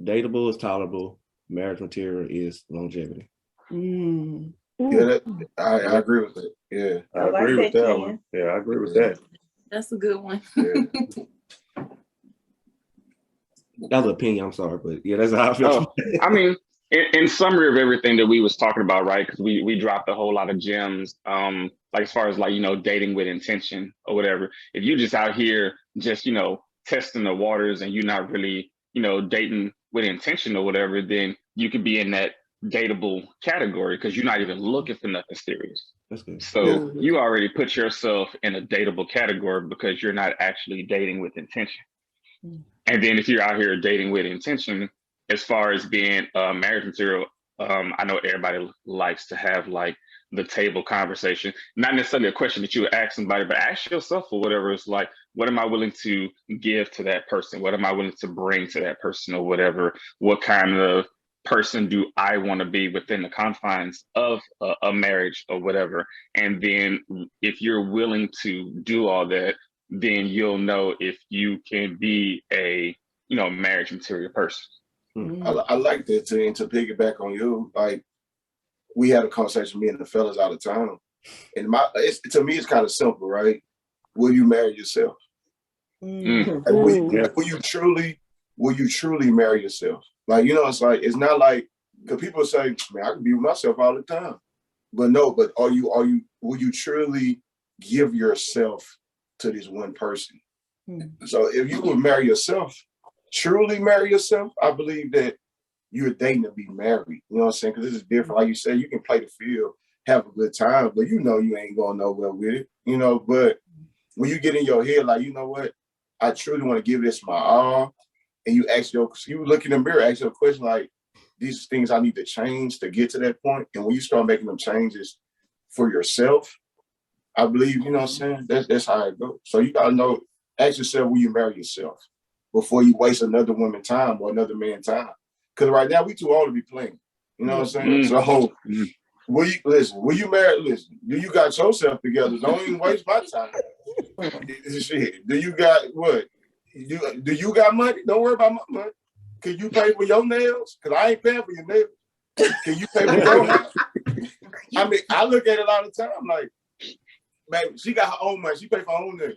Dateable is tolerable. Marriage material is longevity. Yeah, I agree with it. Yeah, I agree with that one. Yeah, I agree with that. That's a good one. Yeah. That was an opinion, I'm sorry, but yeah, that's how I feel. I mean, in summary of everything that we was talking about, right? Because we dropped a whole lot of gems, like as far as like, dating with intention or whatever. If you just out here just, testing the waters and you're not really, dating with intention or whatever, then you could be in that dateable category because you're not even looking for nothing serious. That's good. So you already put yourself in a dateable category because you're not actually dating with intention. And then if you're out here dating with intention, as far as being marriage material, I know everybody likes to have like the table conversation, not necessarily a question that you would ask somebody, but ask yourself or whatever. It's like, what am I willing to give to that person? What am I willing to bring to that person or whatever? What kind of person do I want to be within the confines of a marriage or whatever? And then if you're willing to do all that, then you'll know if you can be a, marriage material person. I like that to piggyback on you. Like, we had a conversation, me and the fellas out of town, and to me, it's kind of simple, right? Will you marry yourself? Like, will you truly marry yourself? Like, it's like, it's not like, because people say, man, I can be with myself all the time, but no. But will you truly give yourself to this one person? So if you would marry yourself, truly marry yourself, I believe that you're dating to be married. You know what I'm saying? Because this is different. Like you said, you can play the field, have a good time, but you ain't going nowhere with it. But when you get in your head, like, you know what? I truly want to give this my all. And you look in the mirror, ask your question like, these things I need to change to get to that point. And when you start making them changes for yourself, I believe, you know what I'm saying? That's how it goes. So you gotta know, ask yourself, will you marry yourself before you waste another woman's time or another man's time? Because right now we too old to be playing. You know what I'm saying? So will you marry? Listen, do you got yourself together? Don't even waste my time. Shit. Do you got what? Do you got money? Don't worry about my money. Can you pay for your nails? Because I ain't paying for your nails. Can you pay for your house? I mean, I look at it all the time like, baby, she got her own money. She pay for her own nails.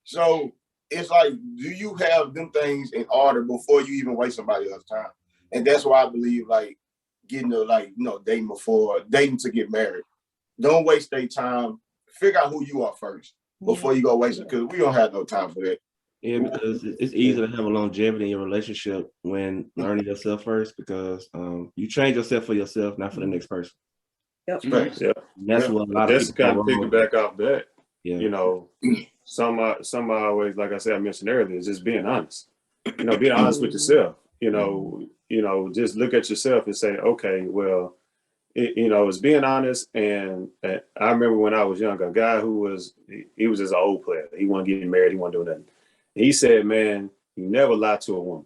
So it's like, do you have them things in order before you even waste somebody else's time? And that's why I believe, like, getting to, dating to get married. Don't waste their time. Figure out who you are first before you go waste it, because we don't have no time for that. Yeah, because it's easier to have a longevity in your relationship when learning yourself first, because you change yourself for yourself, not for the next person. Yep. Yeah. That's what a lot of That's people kind of piggyback off that. Yeah. Some always, like I said, I mentioned earlier, is just being honest. Being honest with yourself. Just look at yourself and say, okay, well, it's being honest. And I remember when I was young, a guy who was just an old player. He wasn't getting married. He wasn't doing nothing. He said, man, you never lie to a woman.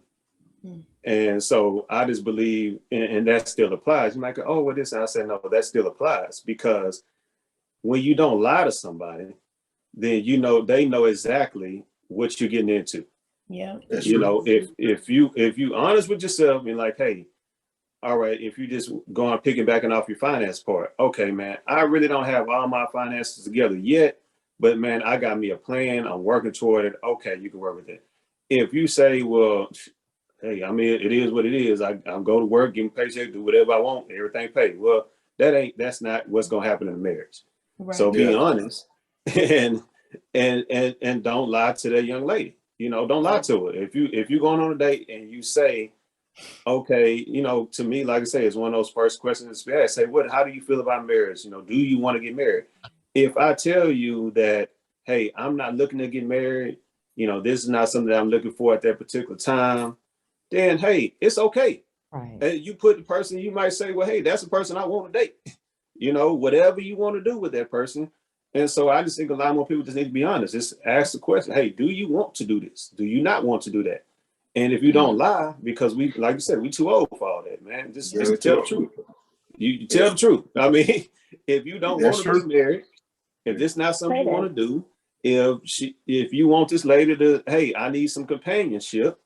And so I just believe, and that still applies. You might go, oh, well, this, and I said, no, that still applies, because when you don't lie to somebody, then they know exactly what you're getting into. Yeah. If you honest with yourself and like, hey, all right, if you just go on piggybacking off your finance part, okay, man, I really don't have all my finances together yet, but man, I got me a plan. I'm working toward it. Okay, you can work with it. If you say, well, hey, I mean, it is what it is. I go to work, give me a paycheck, do whatever I want, everything paid. Well, that's not what's gonna happen in a marriage. Right. So be honest and don't lie to that young lady. Don't lie to her. If you're going on a date and you say, okay, to me, like I say, it's one of those first questions to ask. Say, how do you feel about marriage? Do you want to get married? If I tell you that, hey, I'm not looking to get married, this is not something that I'm looking for at that particular time, then hey, it's okay. Right. And you put the person, you might say, well, hey, that's the person I want to date. Whatever you want to do with that person. And so I just think a lot more people just need to be honest. Just ask the question, hey, do you want to do this? Do you not want to do that? And if you don't lie, because we, like you said, we too old for all that, man. Just tell the truth. You tell the truth. I mean, if you don't want to be married, if this not something you want to do, if you want this lady to, hey, I need some companionship.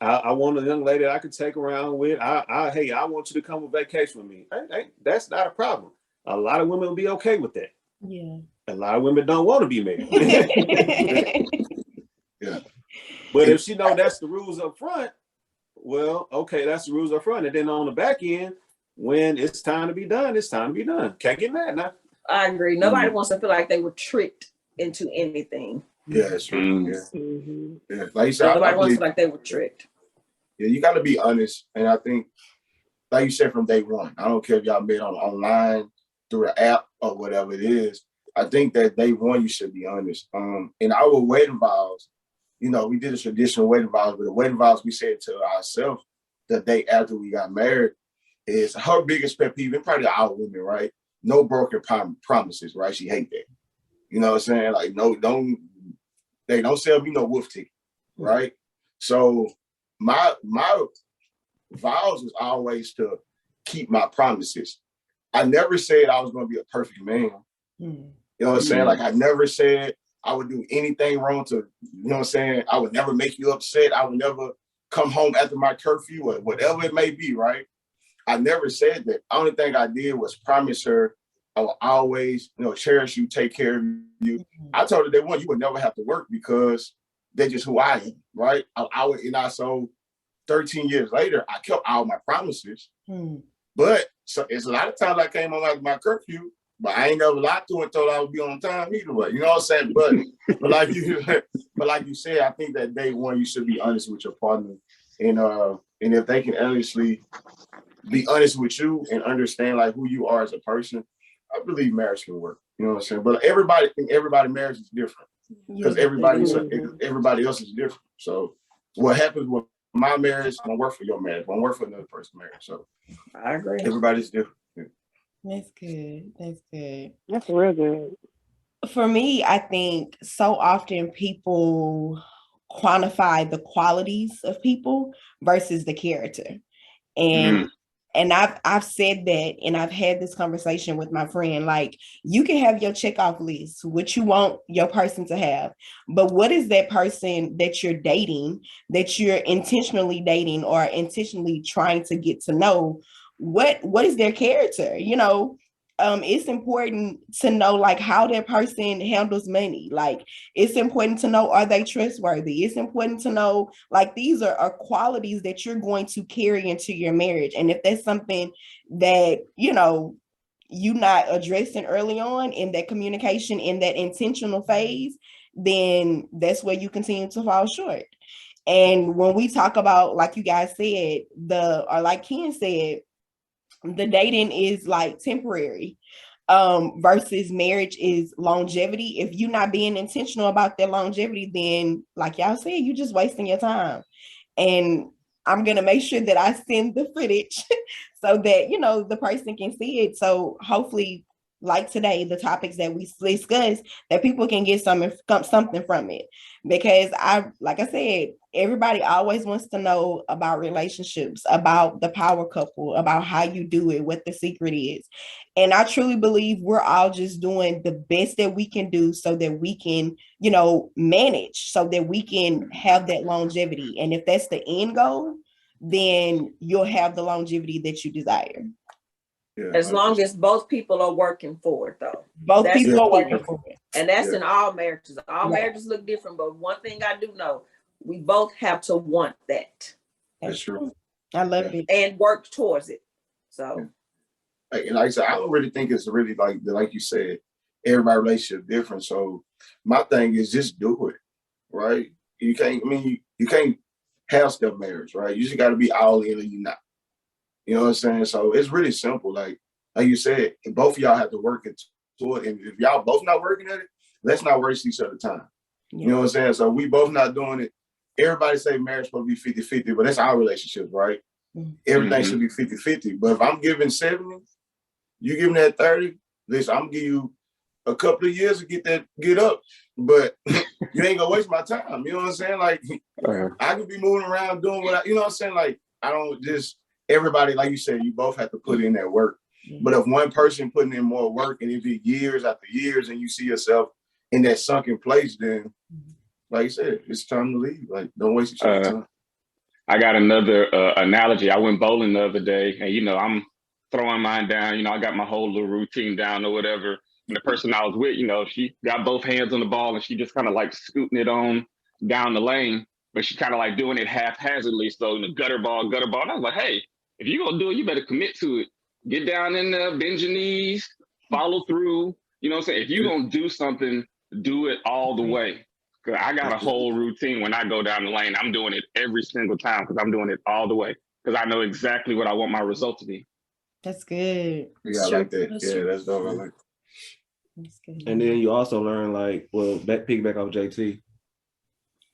I want a young lady I can take around with. Hey, I want you to come on vacation with me. Hey, that's not a problem. A lot of women will be okay with that. Yeah. A lot of women don't want to be married. Yeah. But if she know that's the rules up front, well, okay, that's the rules up front. And then on the back end, when it's time to be done, it's time to be done. Can't get mad now. I agree. Nobody wants to feel like they were tricked into anything. Yeah, that's true. Mhm. Yeah. Like you said, I Nobody wants believe, to like they were tricked. yeah, you got to be honest. And I think, like you said, from day one, I don't care if y'all met online through the app or whatever it is. I think that day one, you should be honest. In our wedding vows, you know, we did a traditional wedding vows, but the wedding vows we said to ourselves the day after we got married is her biggest pet peeve, and probably our women, right? No broken promises, right? She hate that. You know what I'm saying? Like, no, they don't sell me no wolf ticket, right? So my vows was always to keep my promises. I never said I was going to be a perfect man. You know what I'm saying? Like, I never said I would do anything wrong to, you know what I'm saying? I would never make you upset. I would never come home after my curfew or whatever it may be, right? I never said that. The only thing I did was promise her I will always, you know, cherish you, take care of you. I told her day one, you would never have to work because they're just who I am, right? So 13 years later, I kept all my promises. But so it's a lot of times I came home after my curfew, but I ain't never lied to her and told her I would be on time either way. You know what I'm saying? But like you said, I think that day one you should be honest with your partner, and if they can honestly be honest with you and understand like who you are as a person, I believe marriage can work. You know what I'm saying? But everybody marriage is different because everybody else is different. So what happens with my marriage won't work for your marriage, won't work for another person's marriage. So I agree. everybody's different. Yeah. That's good. That's good. That's real good. For me, I think so often people quantify the qualities of people versus the character. And I've said that, and I've had this conversation with my friend. Like, you can have your checkoff list, what you want your person to have, but what is that person that you're dating, that you're intentionally dating or intentionally trying to get to know? What is their character? You know, it's important to know like how that person handles money. Like, it's important to know, are they trustworthy? It's important to know like these are qualities that you're going to carry into your marriage. And if that's something that, you know, you not addressing early on in that communication, in that intentional phase, then that's where you continue to fall short. And when we talk about, like you guys said, or like Ken said, the dating is like temporary versus marriage is longevity. If you're not being intentional about that longevity, then like y'all said, you're just wasting your time. And I'm gonna make sure that I send the footage so that, you know, the person can see it. So hopefully, like today, the topics that we discuss, that people can get something from it. Because like I said, everybody always wants to know about relationships, about the power couple, about how you do it, what the secret is. And I truly believe we're all just doing the best that we can do so that we can, you know, manage, so that we can have that longevity. And if that's the end goal, then you'll have the longevity that you desire. Yeah, as long as both people are working for it, though. Both people are working for it. And that's in all marriages. All marriages look different, but one thing I do know, we both have to want that. That's true. I love it. And work towards it. So. And like I said, I don't really think it's really like you said, everybody relationship different. So my thing is just do it, right? You can't, you can't have step marriage, right? You just got to be all in or you're not. You know what I'm saying? So it's really simple. Like you said, both of y'all have to work into it. And if y'all both not working at it, let's not waste each other's time. Yeah. You know what I'm saying? So we both not doing it. Everybody say marriage supposed to be 50-50, but that's our relationships, right? Everything should be 50-50. But if I'm giving 70, you giving that 30, listen, I'm gonna give you a couple of years to get up, but you ain't gonna waste my time. You know what I'm saying? Like, I could be moving around doing you know what I'm saying? Like, I don't just, everybody, like you said, you both have to put in that work. But if one person putting in more work and it be years after years and you see yourself in that sunken place, then like you said, it's time to leave. Like, don't waste your time. I got another analogy. I went bowling the other day, and you know, I'm throwing mine down. You know, I got my whole little routine down or whatever. And the person I was with, you know, she got both hands on the ball and she just kind of like scooting it on down the lane, but she kind of like doing it haphazardly. So the gutter ball. And I was like, hey, if you're gonna do it, you better commit to it. Get down in there, bend your knees, follow through. You know what I'm saying? If you're gonna do something, do it all the way. 'Cause I got a whole routine when I go down the lane. I'm doing it every single time because I'm doing it all the way because I know exactly what I want my result to be. That's good. Yeah, I like that. Yeah, that's dope. I like. That's good. And then you also learn like, well, that piggyback off JT.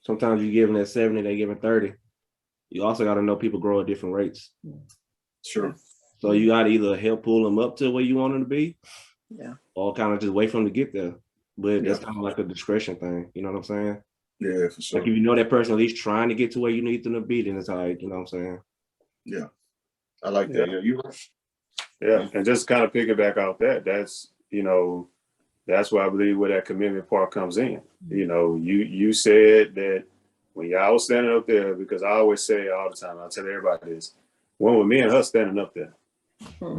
Sometimes you give them that 70, they give them 30. You also got to know people grow at different rates. Sure. So you got to either help pull them up to where you want them to be, Yeah. or kind of just wait for them to get there. But that's kind of like a discretion thing. You know what I'm saying? Yeah, for sure. Like if you know that person at least trying to get to where you need them to be, then it's like, you know what I'm saying? Yeah, I like that. Yeah, you right. Yeah, and just kind of piggyback off that, that's, you know, that's why I believe where that commitment part comes in. You know, you said that when y'all was standing up there, because I always say all the time, I tell everybody this, one with me and her standing up there. Hmm.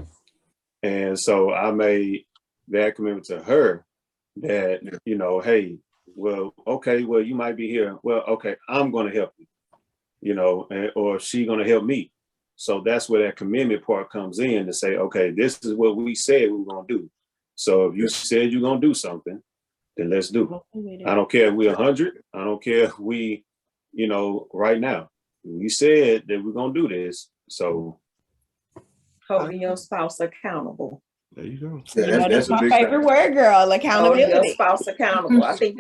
And so I made that commitment to her that, you know, hey, well, okay, well, you might be here. Well, okay, I'm going to help you, you know, or she going to help me. So that's where that commitment part comes in to say, okay, this is what we said we were going to do. So if you said you're going to do something, then let's do it. I don't care if we're 100. I don't care if we, you know, right now, we said that we're going to do this. So Holding your spouse accountable. There you go. Yeah, that's my a big favorite word, girl. Accountability. Holding your spouse accountable. I think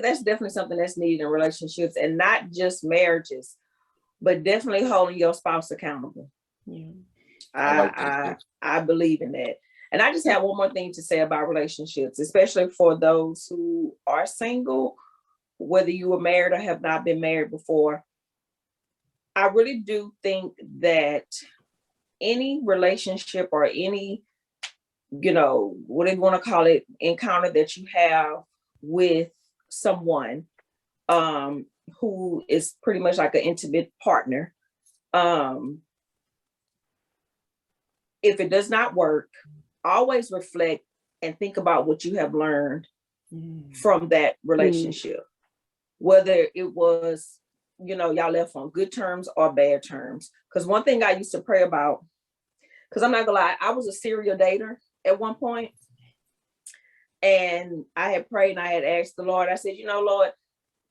that's definitely something that's needed in relationships, and not just marriages, but definitely holding your spouse accountable. Yeah. I believe in that. And I just have one more thing to say about relationships, especially for those who are single, whether you were married or have not been married before. I really do think that any relationship or any, you know, whatever you want to call it, encounter that you have with someone who is pretty much like an intimate partner, if it does not work, always reflect and think about what you have learned from that relationship, whether it was, you know, y'all left on good terms or bad terms. Because one thing I used to pray about, because I'm not gonna lie, I was a serial dater at one point, and I had prayed and I had asked the Lord, I said, you know, Lord,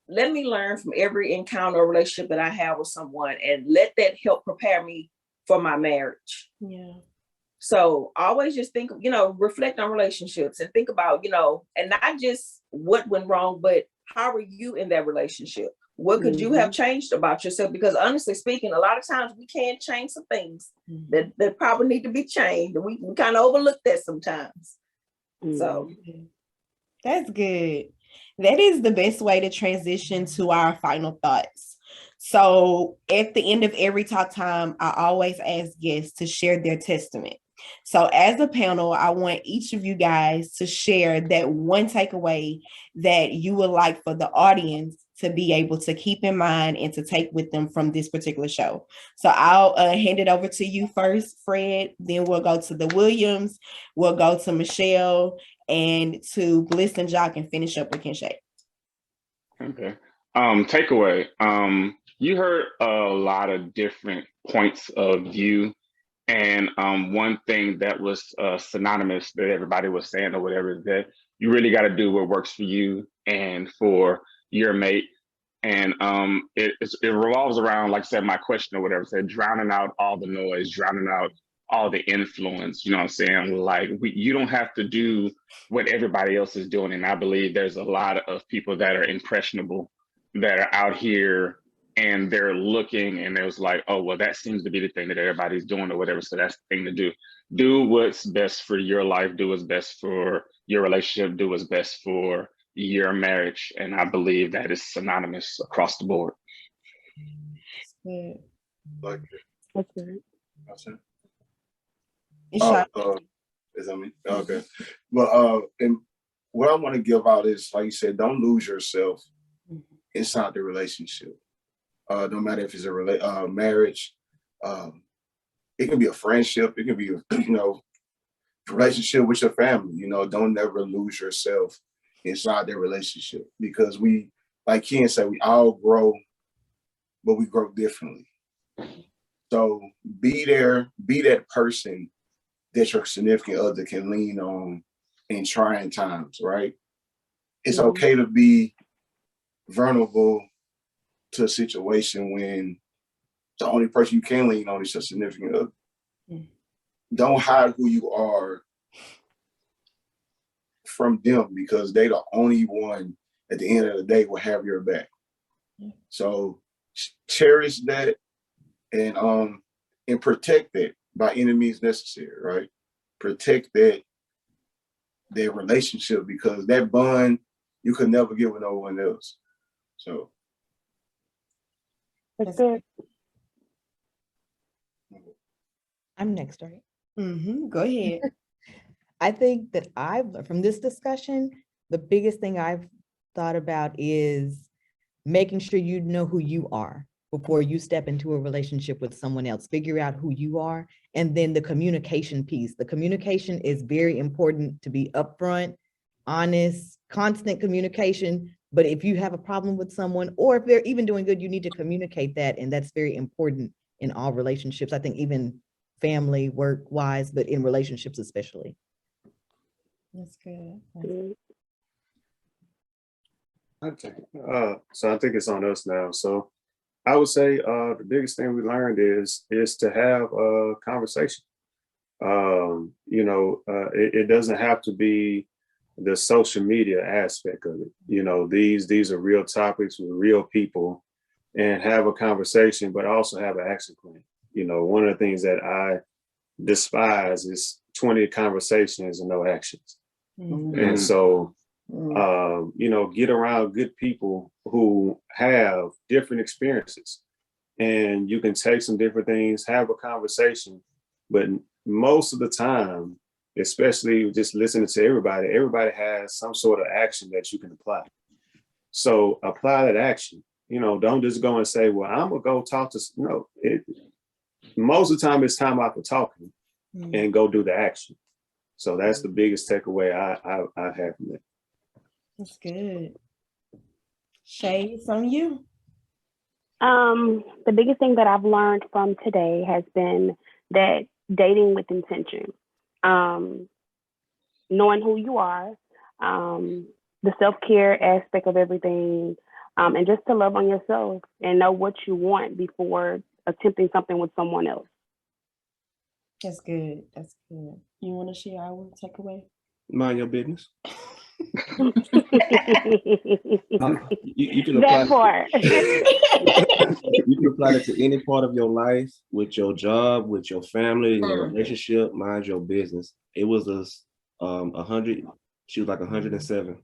let me learn from every encounter or relationship that I have with someone, and let that help prepare me for my marriage. Yeah. So always just think, you know, reflect on relationships and think about, you know, and not just what went wrong, but how are you in that relationship? What could you have changed about yourself? Because honestly speaking, a lot of times we can't change some things that probably need to be changed. And we kind of overlook that sometimes. So that's good. That is the best way to transition to our final thoughts. So at the end of every talk time, I always ask guests to share their testament. So as a panel, I want each of you guys to share that one takeaway that you would like for the audience to be able to keep in mind and to take with them from this particular show. So I'll hand it over to you first, Fred. Then we'll go to the Williams. We'll go to Michelle and to Bliss and Jock and finish up with Kinshay. Okay. Takeaway. You heard a lot of different points of view. And one thing that was synonymous that everybody was saying or whatever is that you really got to do what works for you and for your mate. And it revolves around, like I said, my question or whatever, said drowning out all the noise, drowning out all the influence, you know what I'm saying? Like you don't have to do what everybody else is doing. And I believe there's a lot of people that are impressionable that are out here and they're looking and it was like, oh, well, that seems to be the thing that everybody's doing or whatever. So that's the thing to do. Do what's best for your life. Do what's best for your relationship. Do what's best for your marriage. And I believe that is synonymous across the board. Like That's good. that's it. It's Is that me? Okay. But and what I want to give out is, like you said, don't lose yourself inside the relationship. No matter if it's a marriage, it can be a friendship, it can be a relationship with your family. You know, don't never lose yourself inside their relationship, because we, like Ken said, we all grow, but we grow differently. So be there, be that person that your significant other can lean on in trying times, right? It's okay to be vulnerable to a situation when the only person you can lean on is your significant other. Don't hide who you are from them, because they the only one at the end of the day will have your back. So cherish that and protect that by any means necessary, right? Protect that relationship, because that bond you could never get with no one else. So That's good. I'm next, right? Go ahead. I think that from this discussion, the biggest thing I've thought about is making sure you know who you are before you step into a relationship with someone else. Figure out who you are. And then the communication piece. The communication is very important, to be upfront, honest, constant communication. But if you have a problem with someone, or if they're even doing good, you need to communicate that. And that's very important in all relationships. I think even family, work-wise, but in relationships especially. That's good. Okay. So I think it's on us now. So I would say the biggest thing we learned is to have a conversation. It doesn't have to be the social media aspect of it. These are real topics with real people, and have a conversation, but also have an action plan. One of the things that I despise is 20 conversations and no actions. And so, get around good people who have different experiences, and you can take some different things, have a conversation. But most of the time, especially just listening to everybody has some sort of action that you can apply. So apply that action. Don't just go and say, well, I'm gonna go talk to, most of the time it's time out for talking and go do the action. So that's the biggest takeaway I have from it. That's good. Shay, it's on you. The biggest thing that I've learned from today has been that dating with intention, knowing who you are, the self-care aspect of everything, and just to love on yourself and know what you want before attempting something with someone else. That's good. That's good. You want to share our takeaway? Mind your business. You can That apply part. you can apply it to any part of your life, with your job, with your family, in your relationship. Mind your business. It was 100. She was like 107,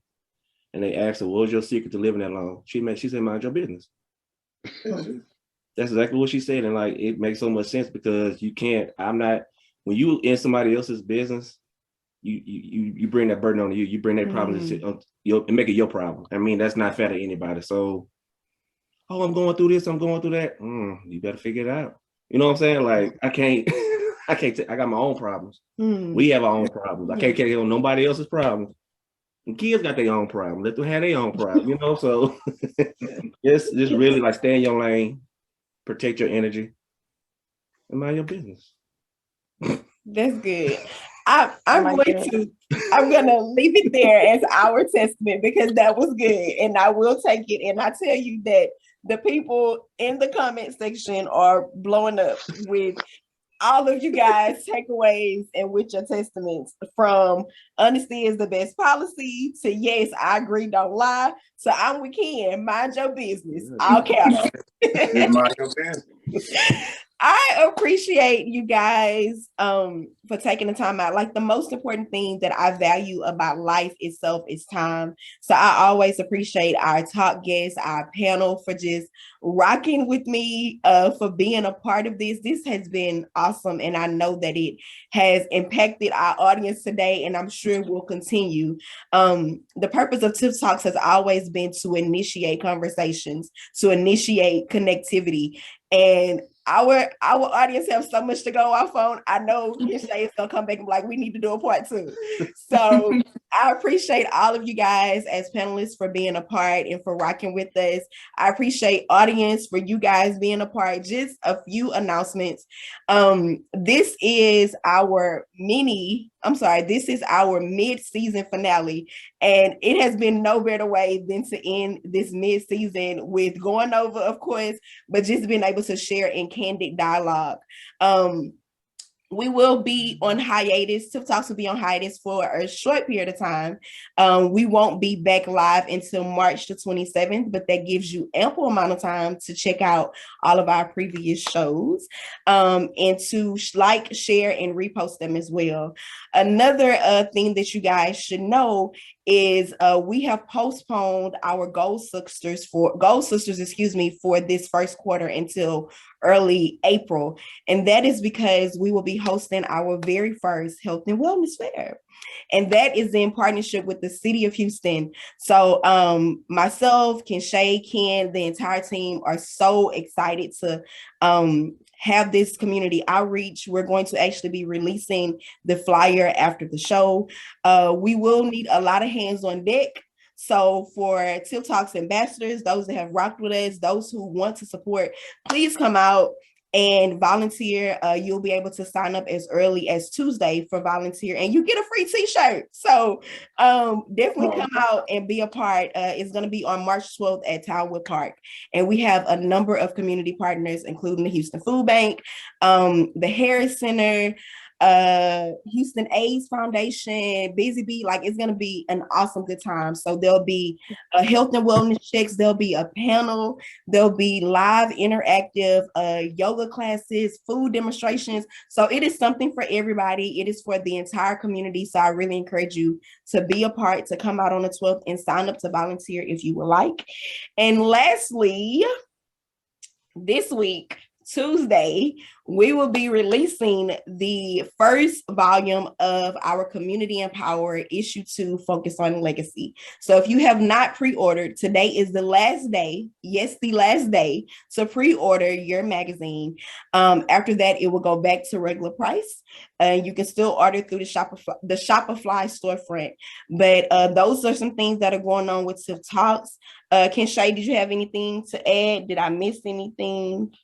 and they asked her, "What was your secret to living that long?" She said, "Mind your business." That's exactly what she said, and like it makes so much sense, because you can't. When you in somebody else's business, you bring that burden on you. You bring that problem and make it your problem. I mean, that's not fair to anybody. So, I'm going through this, I'm going through that. You better figure it out. You know what I'm saying? Like I can't. I got my own problems. We have our own problems. I can't carry on nobody else's problems. And kids got their own problems. Let them have their own problems. So just really like stay in your lane, protect your energy, and mind your business. That's good. I'm gonna leave it there as our testament, because that was good, and I will take it. And I tell you that the people in the comment section are blowing up with all of you guys' takeaways and with your testaments, from honesty is the best policy to yes, I agree, don't lie. So I'm with Ken, mind your business. All caps. Mind your business. I appreciate you guys for taking the time out. Like, the most important thing that I value about life itself is time. So I always appreciate our talk guests, our panel, for just rocking with me, for being a part of this. This has been awesome, and I know that it has impacted our audience today, and I'm sure will continue. The purpose of Tiff Talks has always been to initiate conversations, to initiate connectivity, and our audience have so much to go off on. I know Shay is gonna come back and be like, we need to do a part 2. So I appreciate all of you guys as panelists for being a part and for rocking with us. I appreciate audience for you guys being a part. Just a few announcements. This is our mini I'm sorry, this is our mid-season finale, and it has been no better way than to end this mid-season with going over, of course, but just being able to share in candid dialogue. We will be on hiatus. Tiff Talks will be on hiatus for a short period of time. We won't be back live until March the 27th, but that gives you ample amount of time to check out all of our previous shows, and to like, share, and repost them as well. Another thing that you guys should know is we have postponed our Gold Sisters, for this first quarter until early April. And that is because we will be hosting our very first health and wellness fair. And that is in partnership with the city of Houston. So myself, Ken, the entire team are so excited to have this community outreach. We're going to actually be releasing the flyer after the show. We will need a lot of hands on deck. So for Tiff Talks ambassadors, those that have rocked with us, those who want to support, please come out and volunteer. You'll be able to sign up as early as Tuesday for volunteer, and you get a free t-shirt. So definitely come out and be a part. It's going to be on March 12th at Townwood Park. And we have a number of community partners, including the Houston Food Bank, the Harris Center, Houston AIDS Foundation, Busy Bee. Like, it's going to be an awesome good time. So there'll be a health and wellness checks, there'll be a panel, there'll be live interactive yoga classes, food demonstrations. So it is something for everybody. It is for the entire community. So I really encourage you to be a part, to come out on the 12th and sign up to volunteer if you would like. And lastly, this week, Tuesday, we will be releasing the first volume of our Community Empower Issue 2, Focus on Legacy. So if you have not pre-ordered, today is the last day, yes, the last day to pre-order your magazine. After that, it will go back to regular price. You can still order through the Shopify storefront. But those are some things that are going on with Tiff Talks. Ken Shay, did you have anything to add? Did I miss anything?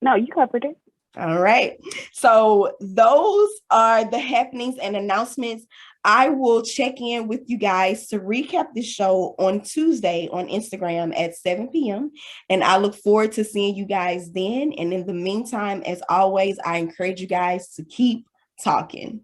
No, you covered it. All right. So those are the happenings and announcements. I will check in with you guys to recap this show on Tuesday on Instagram at 7 p.m. And I look forward to seeing you guys then. And in the meantime, as always, I encourage you guys to keep talking.